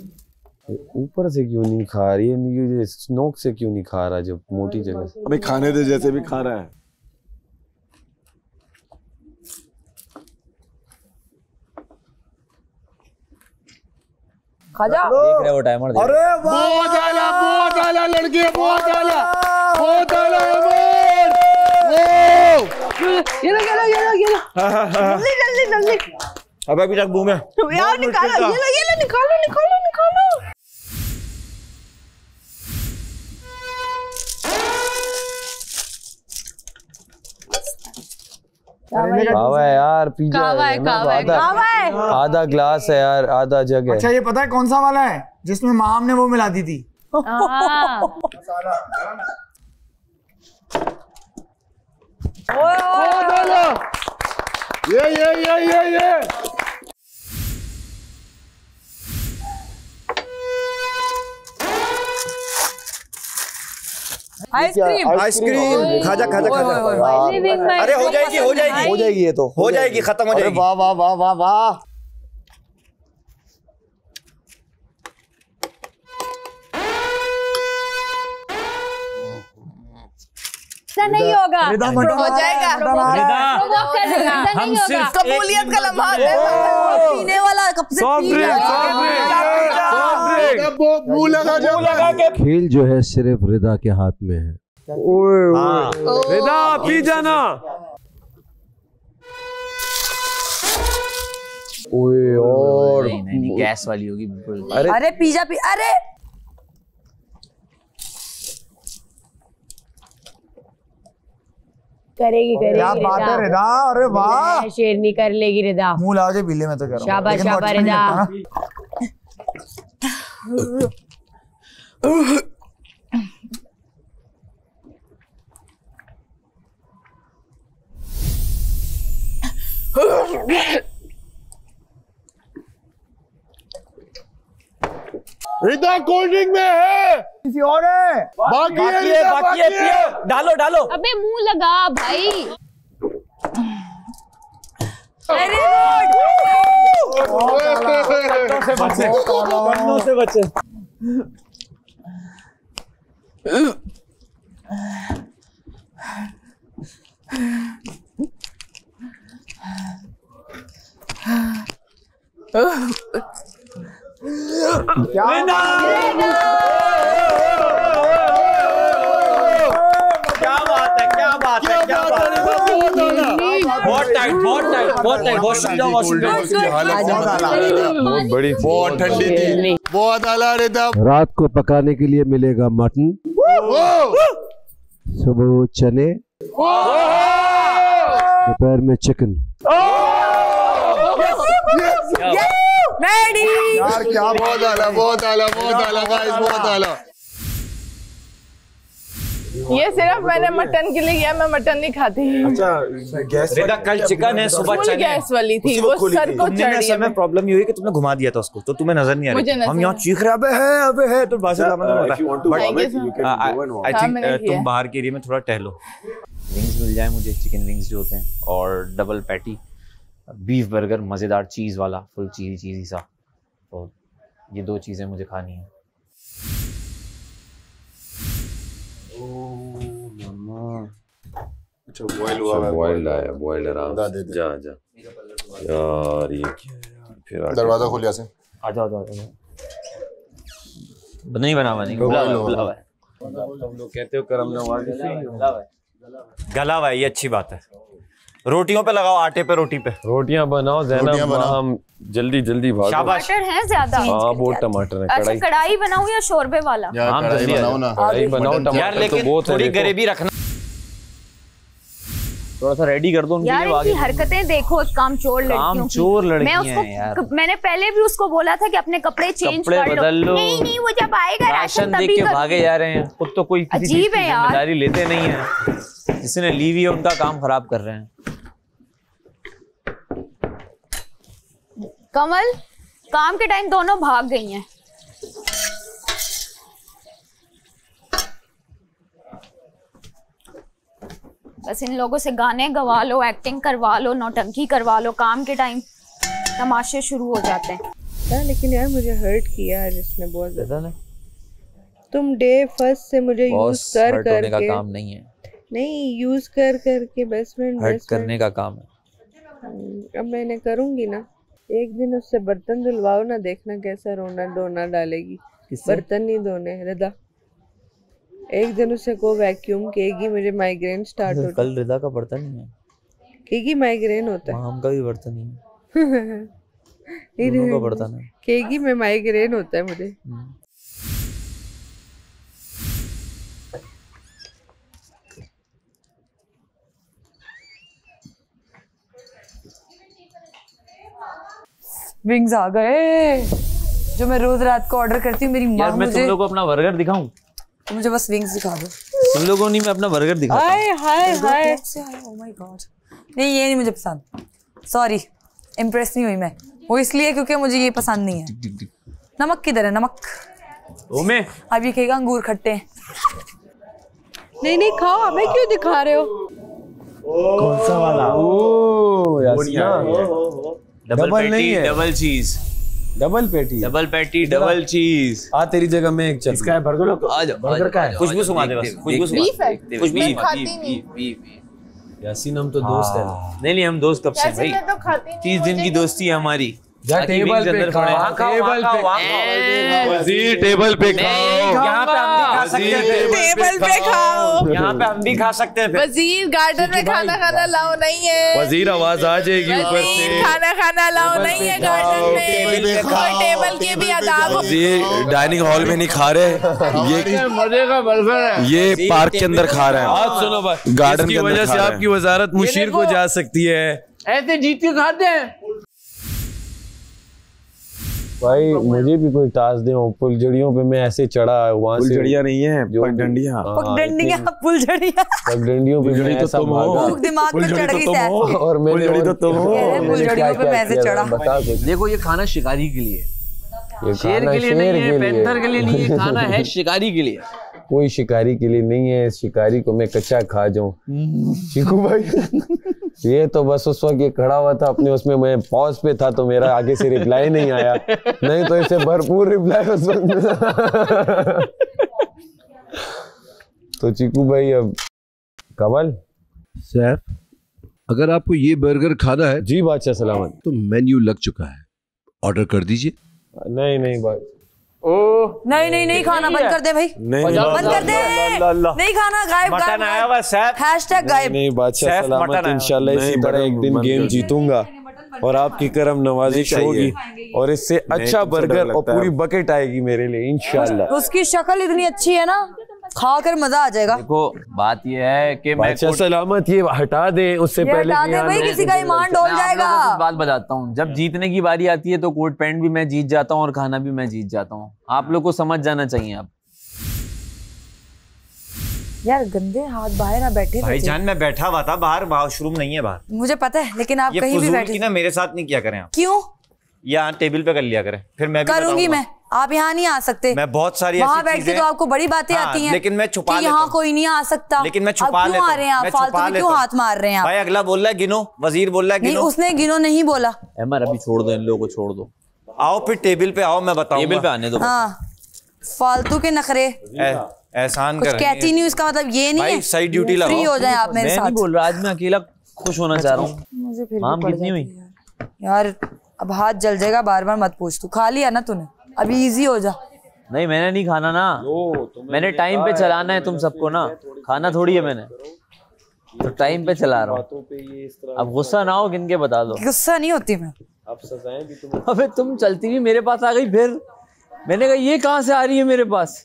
ऊपर से क्यों नहीं खा रही है, ये नोक से क्यों नहीं खा रहा, जब मोटी जगह से। अभी खाने दे, जैसे भी खा रहा है। खा जा। देख रहे हो टाइमर। अरे बहुत आला लड़की, बहुत आला। ये लो जल्दी अब अभी तक बूम है यार, निकालो ये लो निकालो। कावा है यार, पी जा। कावा है। आधा ग्लास है यार, आधा जग है। अच्छा ये पता है कौन सा वाला है जिसमें माम ने वो मिला दी थी? ये आइसक्रीम खा जा। अरे हो जाएगी ये तो हो जाएगी, खत्म हो जाएगी। वाह वाह वाह वाह वाह। नहीं होगा, हो जाएगा। हम सिर्फ कबूलियत का लम्हा है, पीने वाला कब से मुंह लगा के। खेल जो है सिर्फ रिदा के हाथ में है। रिदा पी जाना। ओए और नहीं गैस वाली होगी बिल्कुल। अरे पिज्जा अरे करेगी क्या बात है रिदा। अरे वाह, शेरनी कर लेगी रिदा। मुंह लगा के पीले, मैं तो कह रहा हूँ। शाबाश शाबाश रिदा। रिदा कोल्ड ड्रिंक में है, किसी और है। बाकी है पियो। डालो। अबे मुंह लगा भाई। पन्नों से बचे। क्या बात है। बहुत बड़ी, बहुत ठंडी थी, बहुत आला रिदा। रात को पकाने के लिए मिलेगा मटन, सुबह चने, दोपहर में चिकन। यार क्या बहुत आला गाइस, बहुत आला। ये सिर्फ मैंने मटन के लिए किया, मैं मटन नहीं खाती। अच्छा गैस रिदा कल चिकन है, सुबह चने। गैस वाली थी वो, सर को चढ़ी। असल में प्रॉब्लम ये हुई कि तुमने घुमा दिया था उसको, तो तुम्हें नजर नहीं आ रही। हम यहाँ चीख रहे अबे है तो बात आई थिंक तुम बाहर के एरिया में थोड़ा टहलो। विंग्स मिल जाए मुझे, चिकन विंग्स जो होते हैं, और डबल पैटी, बीफ बर्गर मजेदार चीज वाला, फुल चीजी सा। तो ये दो चीजें मुझे खानी है। अच्छा बॉयल हुआ है, बॉइल्ड आया, बॉइल्ड आराम से। जा यार ये क्या है यार, फिर दरवाजा खोल यार से। आ जाओ। नहीं बना बुलावा है। तुम लोग कहते हो करम नवाजी से गला हुआ है, ये अच्छी बात है। रोटियों पे लगाओ, आटे पे, रोटी पे रोटियां बनाओ ज़ैनब। हम जल्दी भागो। शाबाश। टमाटर है ज्यादा। हाँ बहुत टमाटर है। अच्छा कढ़ाई बनाऊं या शोरबे वाला? कढ़ाई बनाओ ना, कढ़ाई बनाओ। यार टमाटर तो लेकिन बहुत है, थोड़ी देखो। ग्रेवी रखना, थोड़ा सा रेडी कर दो उनके यार लिए। इनकी हरकतें देखो, कामचोर लड़कियों की। यार। मैंने पहले भी उसको बोला था कि अपने कपड़े चेंज कर लो। बदल लो। नहीं वो जब आएगा राशन देख के भागे जा रहे हैं, खुद तो कोई किसी चीज की जिम्मेदारी लेते नहीं है। जिसने ली हुई है उनका काम खराब कर रहे हैं। कमल, काम के टाइम दोनों भाग गई हैं। बस इन लोगों से गाने गवा लो, एक्टिंग करवा लो, नौटंकी करवा लो, काम के टाइम तमाशे शुरू हो जाते हैं। लेकिन यार मुझे हर्ट किया है जिसने बहुत ज्यादा। तुम डे फर्स्ट से मुझे यूज कर करके का काम नहीं है, नहीं यूज कर करके बेस्ट फ्रेंड हर्ट करने का काम है। अब मैंने करूंगी ना, एक दिन उससे बर्तन धुलवाओ ना, देखना कैसा रोना डोना डालेगी। बर्तन नहीं धोने रिदा, एक दिन उससे को वैक्यूम कहेगी मुझे माइग्रेन स्टार्ट हो। कल रिदा का बर्तन नहीं है, कहेगी माइग्रेन होता है। हम का भी बर्तन नहीं है, दोनों का बर्तन है। कहेगी मैं माइग्रेन होता है मुझे। विंग्स आ गए जो मैं रोज रात को ऑर्डर करती हूँ। मेरी माँ यार मैं मुझे तुम लोगों को अपना बर्गर दिखाऊं? तो मुझे बस विंग्स दिखा दो। तुम लोगों नहीं, मैं अपना बर्गर दिखाता हूं। हाय हाय हाय, ओह माय गॉड। नहीं ये नहीं मुझे पसंद, सॉरी, इम्प्रेस नहीं हुई मैं। वो इसलिए क्योंकि मुझे ये पसंद नहीं है। नमक किधर है? नमक ओमे अब ये कहेगा अंगूर खट्टे हैं। नहीं नहीं खाओ, हमें क्यों दिखा रहे हो? कौन सा वाला? ओ double patty, double cheese, double patty, double patty, double cheese. आ तेरी जगह में एक चल। इसका है बर्गर लोग। आ जाओ, बर्गर का है। खुशबू सुना दे बस, खुशबू सुना। बीफ है, कुछ मैं खाती नहीं। यासीन हम तो दोस्त है। नहीं हम दोस्त कब से भाई? मैं तो खाती नहीं। 30 दिन की दोस्ती है हमारी। जा टेबल पे टेबल पे, वजीर टेबल पे खाओ। यहाँ पे हम भी खा सकते हैं, टेबल पे खाओ। यहाँ पे हम भी खा सकते हैं। वजीर गार्डन में खाना खाना लाओ नहीं है। वजीर आवाज आ जाएगी ऊपर से। खाना खाना लाओ नहीं है गार्डन में, और टेबल के भी आदाब। वजीर डाइनिंग हॉल में नहीं खा रहे, ये मजे का बर्गर है। ये पार्क के अंदर खा रहे हैं। आज सुनो भाई, गार्डन की वजह से आपकी वजारत मुशीर को जा सकती है। ऐसे जीत के खाते हैं भाई। मुझे भी कोई टास्क दे, फुलझड़ियों पे मैं ऐसे चढ़ा वहाँ से। फुलझड़ियाँ नहीं है, पगडंडियाँ। पगडंडियाँ, फुलझड़ियाँ। पगडंडियों पे मैं ऐसा भागा, दिमाग में चढ़ गई है। और मैंने तो तुम हो। फुलझड़ियों पे मैं ऐसे चढ़ा। बता कुछ। देखो ये खाना शिकारी के लिए, ये शेर खाना के लिए नहीं है, पैंथर के लिए नहीं है, खाना है शिकारी के लिए। कोई शिकारी के लिए नहीं है, शिकारी को मैं कच्चा खा जाऊं। चीकू भाई ये तो बस उस वक्त ये खड़ा हुआ था अपने उसमें, मैं पॉज पे था तो मेरा आगे से रिप्लाई नहीं आया, नहीं तो इसे भरपूर रिप्लाई उस वक्त। तो चीकू भाई अब कमल सर, अगर आपको ये बर्गर खाना है जी बादशाह सलामत, तो मेन्यू लग चुका है, ऑर्डर कर दीजिए। नहीं भाई, नहीं खाना बंद कर दे भाई, बंद कर दे। नहीं खाना, गायब मटन आया हुआ सैफ, हैशटैग गायब। नहीं बादशाह सलामत, इंशाल्लाह इसी तरह एक दिन गेम जीतूंगा और आपकी करम नवाजिश होगी और इससे अच्छा बर्गर और पूरी बकेट आएगी मेरे लिए इंशाल्लाह। उसकी शक्ल इतनी अच्छी है ना, खाकर मजा आ जाएगा। देखो बात ये है कि बादशाह सलामत ये हटा दे, उससे पहले हटा दे भाई, किसी का ईमान डोल जाएगा। मैं बात बताता हूँ, जब जीतने की बारी आती है तो कोट पैंट भी मैं जीत जाता हूँ और खाना भी मैं जीत जाता हूँ। आप लोग को समझ जाना चाहिए। आप यार गंदे हाथ बाहर आ बैठे। भाईजान मैं बैठा हुआ था बाहर, वॉशरूम नहीं है बाहर। मुझे पता है, लेकिन आप कहीं भी बैठे ना मेरे साथ नहीं किया करें आप। क्यों? यहाँ टेबल पे कर लिया करें, फिर मैं भी करूंगी। मैं आप यहाँ नहीं आ सकते। मैं बहुत सारी वहाँ बैठ के तो आपको बड़ी बातें आती हैं, लेकिन मैं छुपा लेता यहाँ कोई नहीं आ सकता। लेकिन मैं छुपा लेता क्यों आ रहे हैं आप? फालतू में क्यों हाथ मार रहे हैं आप? भाई अगला बोल रहा है गिनो, वजीर बोल रहा है गिनो। नहीं उसने गिनो नहीं बोला। अमर अभी छोड़ दो, इन लोगों को छोड़ दो। आओ फिर टेबल पे आओ, मैं बताऊंगा। टेबल पे आने दो। हाँ फालतू के नखरे एहसान कर कहती नहीं, उसका मतलब ये नहीं है सही ड्यूटी लगाओ। फ्री हो जाए आप मेरे साथ। मैं नहीं बोल रहा, आज मैं अकेला खुश होना चाह रहा हूँ। मुझे फिर माम कितनी हुई यार? अब हाथ जल जाएगा, बार बार मत पूछ। तू खा लिया ना तूने, अभी इजी हो जा। नहीं मैंने नहीं खाना ना, मैंने टाइम पे चलाना है तुम सबको ना, खाना थोड़ी है मैंने तो टाइम पे चला रहा हूँ। अब गुस्सा ना हो, गिन के बता दो। गुस्सा नहीं होती मैं। अब सजाएं भी तुम्हें। अबे तुम चलती हुई मेरे पास आ गई, फिर मैंने कहा ये कहाँ से आ रही है मेरे पास।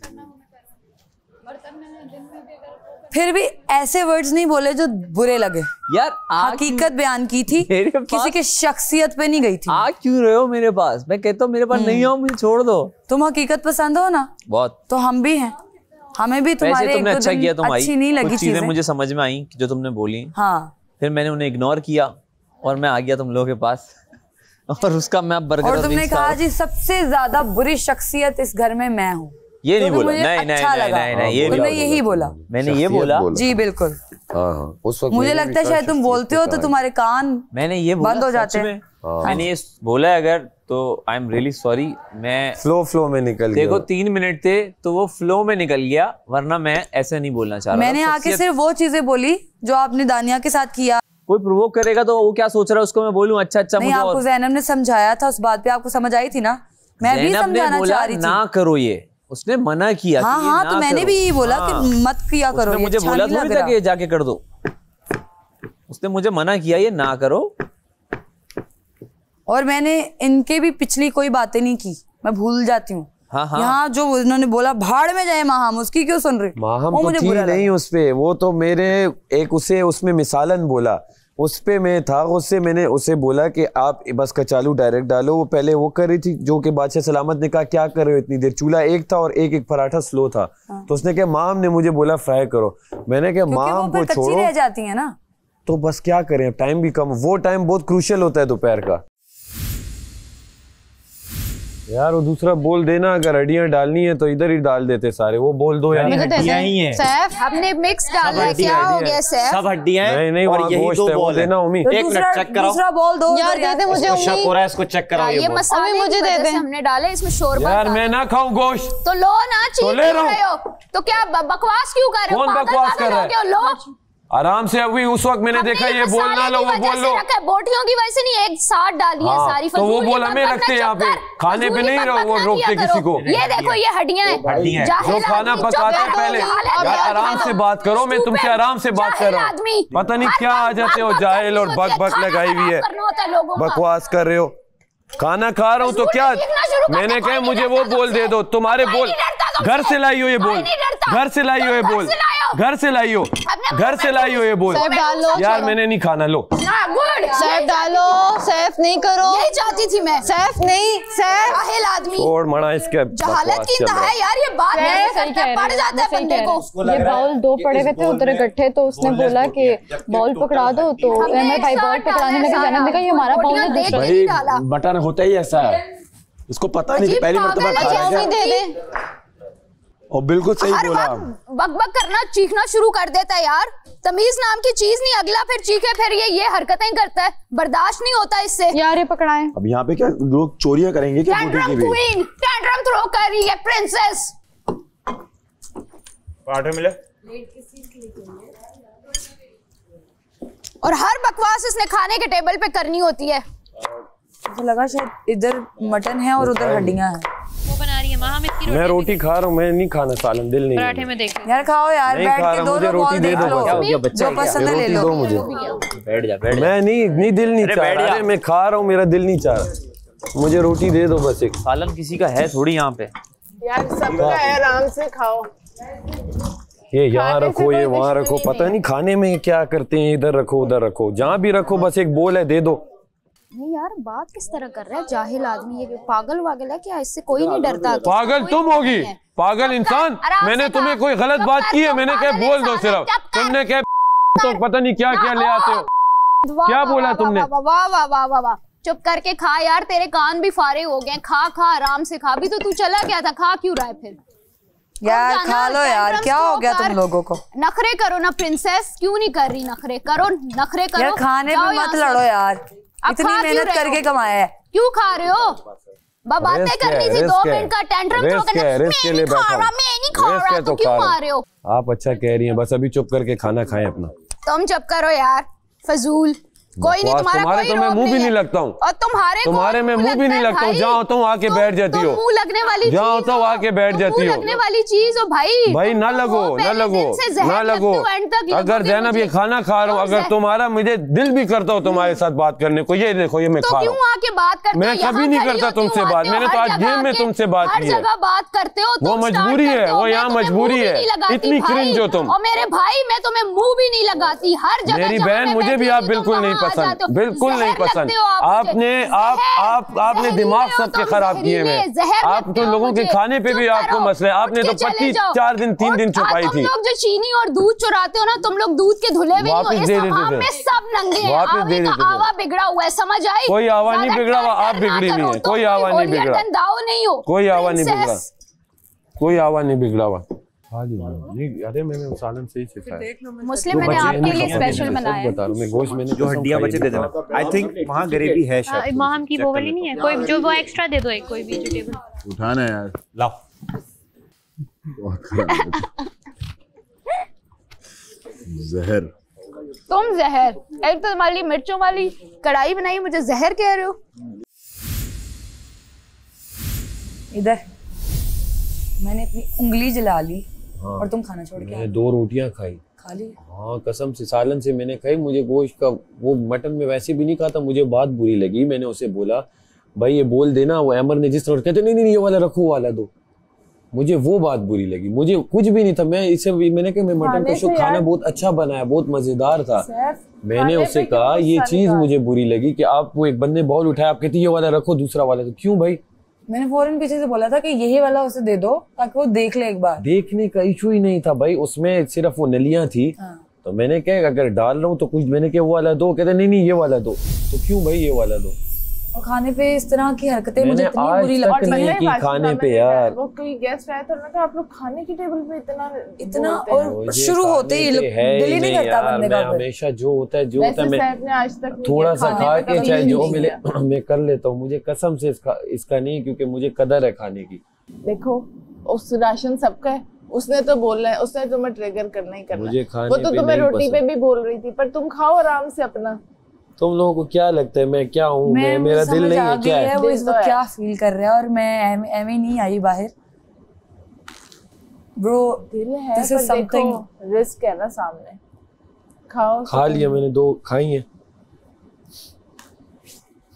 फिर भी ऐसे वर्ड्स नहीं बोले जो बुरे लगे यार। हकीकत बयान की थी, किसी के शख्सियत पे नहीं गई थी। आ क्यों रहे हो मेरे पास? मैं कहता हूँ मेरे पास नहीं आओ, मुझे छोड़ दो। तुम हकीकत पसंद हो ना बहुत, तो हम भी हैं, हमें भी तुम्हारे तुमने अच्छा किया, तुम आई, अच्छी नहीं लगी चीजें मुझे समझ में आई जो तुमने बोली। हाँ फिर मैंने उन्हें इग्नोर किया और मैं आ गया तुम लोगों के पास और उसका मैं बर्गर और तुमने कहा जी सबसे ज्यादा बुरी शख्सियत इस घर में मैं हूँ। ये नहीं बोला। नहीं नहीं, अच्छा लगा। नहीं, ये तुमने यही बोला। मैंने ये बोला जी बिल्कुल। हाँ उस वक्त मुझे लगता है शायद तुम बोलते हो तो तुम्हारे कान मैंने ये बंद हो जाते हैं। मैंने ये बोला है अगर तो आई एम रियली सॉरी। मैं फ्लो में निकल गया। देखो 3 मिनट थे तो वो फ्लो में निकल गया, वरना मैं ऐसे नहीं बोलना चाह रहा। मैंने आके सिर्फ वो चीजें बोली जो आपने दानिया के साथ किया। कोई प्रोवोक करेगा तो वो क्या सोच रहा है उसको मैं बोलूं अच्छा नहीं, मुझे आपको ज़ैनब ने समझाया था उस बात पे, आपको समझ आई थी ना? मैं भी समझाना चाह रही थी। ना करो ये, उसने मना किया। हाँ तो मैंने भी यही बोला कि मत किया करो। मुझे बोला थोड़ी था कि जाके कर दो, उसने मुझे मना किया ये ना करो। और मैंने इनके भी पिछली कोई बातें नहीं की, मैं भूल जाती हूँ। हाँ। यहाँ जो उन्होंने बोला भाड़ में जाए माहम, उसकी क्यों सुन रही? माहम तो थी नहीं उस पे, वो तो मेरे एक उसे उसमें मिसालन बोला, उस पे मैं था, उससे मैंने उसे बोला कि आप बस कचालू डायरेक्ट डालो। वो पहले वो कर रही थी जो कि बादशाह सलामत ने कहा क्या कर रहे हो इतनी देर, चूल्हा एक था और एक पराठा स्लो था। तो उसने कहा माम ने मुझे बोला फ्राई करो। मैंने कहा माम को छोड़ो, रह जाती है ना, तो बस क्या करें, टाइम भी कम, वो टाइम बहुत क्रूशियल होता है दोपहर का। यार वो दूसरा बोल देना, अगर हड्डियां डालनी है तो इधर ही डाल देते सारे, वो बोल दो यार। हड्डियां ही हैं। सैफ हमने मिक्स डाला है, क्या हो गया सैफ? सब हड्डियां हैं। नहीं और यही दो बॉल है ना उम्मी। एक मिनट चेक कराओ, दूसरा बॉल दो यार, दे दे मुझे। शक हो रहा है, इसको चेक कराओ। ये मसाले मुझे दे दे, हमने डाले इसमें शोरबा। यार मैं ना खाऊं गोश्त तो लो ना, तो ले रहे हो तो क्या बकवास क्यों कर रहे हो? कौन बकवास कर रहा है? लो आराम से। अभी उस वक्त मैंने देखा ये बोल ना लो, वो बोल लो। बोटियों की वजह से नहीं, एक साथ डाली है सारी। तो वो बोल हमें रखते हैं यहाँ पे, खाने पे नहीं रहो वो रोकते किसी को। ये देखो ये हड्डियां हैं जो खाना पकाते पहले। यार आराम से बात करो, मैं तुमसे आराम से बात कर रहा हूँ। पता नहीं क्या आ जाते हो जाहिल और बक लगाई हुई है, बकवास कर रहे हो। खाना खा रहा हूँ तो क्या, मैंने कहा मुझे वो बोल दे दो, तुम्हारे बोल घर से लाई हो ये बोल, घर से लाई हो ये बोल, घर से लाई हो, घर से लाई हो ये बोल। यार मैंने नहीं खाना, लो सैफ डालो, सैफ नहीं करो, यही चाहती थी मैं। सैफ नहीं, सैफ जाहिल आदमी, छोड़ मना इसके जहालत की इंतहा है यार, ये बात पड़ जाता है बंदे को। ये बाउल 2 पड़े हुए थे उधर इकट्ठे, तो उसने बोला कि बाउल पकड़ा दो, तो मैं भाई बाउल पकड़ाने लगे, ज़ैनब ने कहा ये हमारा बाउल है। भाई बटन होता ही ऐसा है, इसको पता नहीं, पहली मर्तबा खाया। और बिल्कुल सही बोला, बकबक करना चीखना शुरू कर देता है यार। तमीज नाम की चीज नहीं, अगला फिर चीखे फिर ये हरकतें करता है, बर्दाश्त नहीं होता इससे। यार ये पकड़ाएं। अब यहाँ पे क्या लोग चोरियां करेंगे क्या? क्वीन टेंट्रम थ्रो कर रही है प्रिंसेस। पराठे मिले और हर बकवास इसने खाने के टेबल पे करनी होती है। मुझे लगा शायद इधर मटन है और उधर हड्डियां हैं। वो बना रही है माँ, हम इसकी मैं रोटी खा रहा हूँ, मैं नहीं खाना सालन, दिल नहीं। पराठे में देख यार खाओ यार, नहीं बैठ खा के रहा, दो मुझे रोटी दे दो बस। जो पसंद है ले लो। मुझे बैठ जा, मैं नहीं दिल नहीं चाह रहा, अरे मैं खा रहा हूँ, मेरा दिल नहीं चाह रहा, मुझे रोटी दे दो बस एक। सालन किसी का है थोड़ी यहाँ पे यार, सबका है, आराम से खाओ। ये यहाँ रखो, ये वहाँ रखो, पता नहीं खाने में क्या करते हैं, इधर रखो उधर रखो, जहाँ भी रखो बस एक बोल है दे दो। नहीं यार, बात किस तरह कर रहा है जाहिल आदमी, ये पागल वागल है क्या? इससे कोई नहीं डरता। पागल तुम होगी, पागल इंसान। मैंने तुम्हें कोई गलत बात की है? मैंने क्या बोल दो सिर्फ, तुमने क्या तो पता नहीं क्या क्या ले आते हो, क्या बोला तुमने? वाह वाह वाह वाह वाह, चुप करके खा यार, तेरे कान भी फारे हो गए। खा खा आराम से खा, भी तो तू चला गया था, खा क्यों रहा है फिर? यार खा लो यार, क्या हो गया तुम लोगों को? नखरे करो ना प्रिंसेस, क्यों नहीं कर रही नखरे? करो नखरे करो यार, खाने में मत लड़ो यार, इतनी मेहनत करके कमाया है, क्यों खा रहे हो? बातें करनी थी, 2 मिनट का टेंट्रम थ्रो करना। मैं नहीं खा रहा, तो क्यों खा रहे हो? आप अच्छा कह रही हैं, बस अभी चुप करके खाना खाएं अपना। तुम चुप करो यार, फजूल। कोई नहीं, तुम्हारा तो मैं मुंह भी नहीं लगता हूँ, और तुम्हारे में मुंह भी नहीं लगता हूँ। जहाँ होता हूँ आके बैठ जाती हो, मुंह लगने वाली, जहाँ होता हूँ आके बैठ जाती हो, लगने वाली चीज हो भाई। भाई ना लगो, ना लगो, ना लगो। अगर जैनब ये खाना खा रहा हूँ, अगर तुम्हारा मुझे दिल भी करता हो तुम्हारे साथ बात करने को, ये देखो ये मैं खा रहा हूँ, आके बात करते हो? मैं कभी नहीं करता तुमसे बात, मैंने तो आज गेम में तुमसे बात की है। बात करते हो, वो मजबूरी है, वो यहाँ मजबूरी है, इतनी क्रिंज हो तुम। और मेरे भाई, मैं तुम्हें मुंह भी नहीं लगाती, हर जगह। मेरी बहन, मुझे भी आप बिल्कुल नहीं पसंद, बिल्कुल नहीं पसंद। आपने दिमाग सबके खराब किए हैं। आप तो लोगों के खाने पे भी आपको मसले, आपने तो 4 दिन 3 दिन छुपाई थी। लोग जो चीनी और दूध चुराते हो ना, तुम लोग दूध के धुले हुए वापस दे देते थे, सब नंगे हैं। वापस दे देते थे। आवा बिगड़ा हुआ है, समझ आई? कोई आवा नहीं बिगड़ा हुआ, आप बिगड़ी नहीं है, कोई आवा नहीं बिगड़ा, दाव नहीं हो, कोई आवा नहीं बिगड़ा, कोई आवा नहीं बिगड़ा हुआ। खा लीजिए। नहीं अरे मैंने सालन से ही सिखाया। मुस्लिम मैंने आपके लिए स्पेशल बनाया है। बता रहा हूँ मैं, गोश्त मैंने जो हड्डियां बचे दे देना। आई थिंक वहाँ ग्रेवी है शायद। माहम की वो वाली नहीं है कोई, जो वो एक्स्ट्रा दे दो एक कोई वेजिटेबल। उठाना है यार, लाओ। जहर। तुम जहर, एक तो तुम्हारी मिर्चों वाली कढ़ाई बनाई, मुझे जहर कह रहे हो। इधर मैंने अपनी उंगली जला ली। हाँ। और तुम खाना छोड़ के मैंने 2 रोटियां खाई। खा ली? हाँ कसम से, सालन से मैंने खाई। मुझे गोश्त का वो मटन में वैसे भी नहीं खाता, मुझे बात बुरी लगी। मैंने उसे बोला भाई ये बोल देना, वो अमर ने जिस तरह कहते नहीं ये वाला रखो, वाला दो। मुझे वो बात बुरी लगी, मुझे कुछ भी नहीं था। मैं इसे मैंने कहा मैं मटन का शो खाना बहुत अच्छा बनाया, बहुत मजेदार था। मैंने उसे कहा ये चीज मुझे बुरी लगी कि आप वो एक बंदे बॉल उठाया, आप कहते ये वाला रखो दूसरा वाला, तो क्यों भाई? मैंने फौरन पीछे से बोला था कि यही वाला उसे दे दो ताकि वो देख ले एक बार। देखने का इशू ही नहीं था भाई, उसमें सिर्फ वो नलियां थी। तो मैंने क्या अगर डाल रहा हूँ तो कुछ, मैंने क्या वो वाला दो, कहते नहीं ये वाला दो, तो क्यों भाई ये वाला दो। और खाने पे इस तरह की हरकतें मुझे इतनी बुरी लगती है। खाने पे यार वो कोई गेस्ट आया तो उन्होंने कहा आप लोग खाने की टेबल पे इतना और शुरू होते ही दिल ही नहीं करता बंदे का। हमेशा जो होता है मैं आज तक थोड़ा सा खा के चाहे जो मिले मैं कर लेता हूँ। मुझे कसम से इसका नहीं, क्योंकि मुझे कदर है खाने की। देखो उस राशन सबका है, उसने तो बोलना है, उसने तुम्हें ट्रिगर करना ही करना है। वो तो तुम्हें रोटी पे भी बोल रही थी, पर तुम खाओ आराम से अपना। तुम लोगों को क्या लगता है मैं क्या हूँ? मैं मेरा दिल नहीं है क्या है? वो इस वक्त क्या फील कर रहा है और मैं एਵੇਂ नहीं आई बाहर। ब्रो दिल है दिस इज समथिंग, रिस्क है ना सामने। खाओ। खा लिया मैंने, 2 खाई हैं।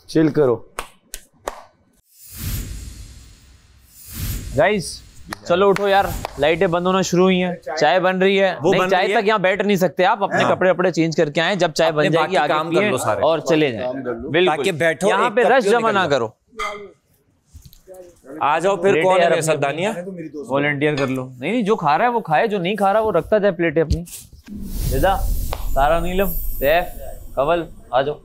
चिल करो गाइस, चलो उठो यार, लाइटें बंद होना शुरू हुई हैं, चाय बन रही है। नहीं चाय तक यहाँ बैठ नहीं सकते आप, अपने कपड़े अपने चेंज करके आए, जब चाय बन जाएगी आगे पिए और चले जाएं। बिल्कुल बैठो, यहाँ पे रश जमा ना करो। आ जाओ फिर, कौन है मेरे साथ? दानिया वॉलंटियर कर लो। नहीं जो खा रहा है वो खाए, जो नहीं खा रहा वो रखता जाए प्लेटें अपनी। रिदा, तारा, नीलम, सैफ, कवल आ जाओ।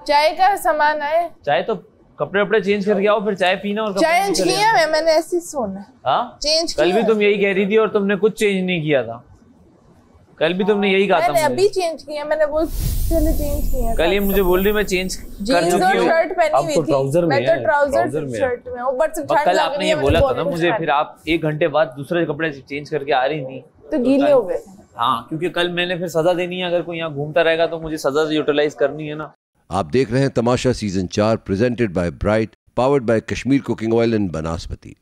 चाय का सामान है। चाय तो कपड़े अपने चेंज करके आओ, फिर चाय पीना और चेंज किया मैंने ऐसे सोना। हाँ चेंज कल भी तुम यही कह रही थी और तुमने कुछ चेंज नहीं किया था। कल भी तुमने यही कहा था। मैंने अभी चेंज किया, मैंने वो पहले चेंज किया। कल ये मुझे बोल रही मैं चेंज कर चुकी हूँ। शर्ट पहनी हुई थी, ट्राउजर में मैं तो ट्राउजर शर्ट में हूँ, बट कल आपने ये बोला था ना मुझे, फिर आप 1 घंटे बाद दूसरे कपड़े चेंज करके आ रही थी तो गीले हो गए। हाँ क्योंकि कल मैंने फिर सजा देनी है, अगर कोई यहाँ घूमता रहेगा तो मुझे सजा यूटिलाइज करनी है ना। आप देख रहे हैं Tamasha season 4 presented by Bright, powered by Kashmir cooking oil and बनास्पति।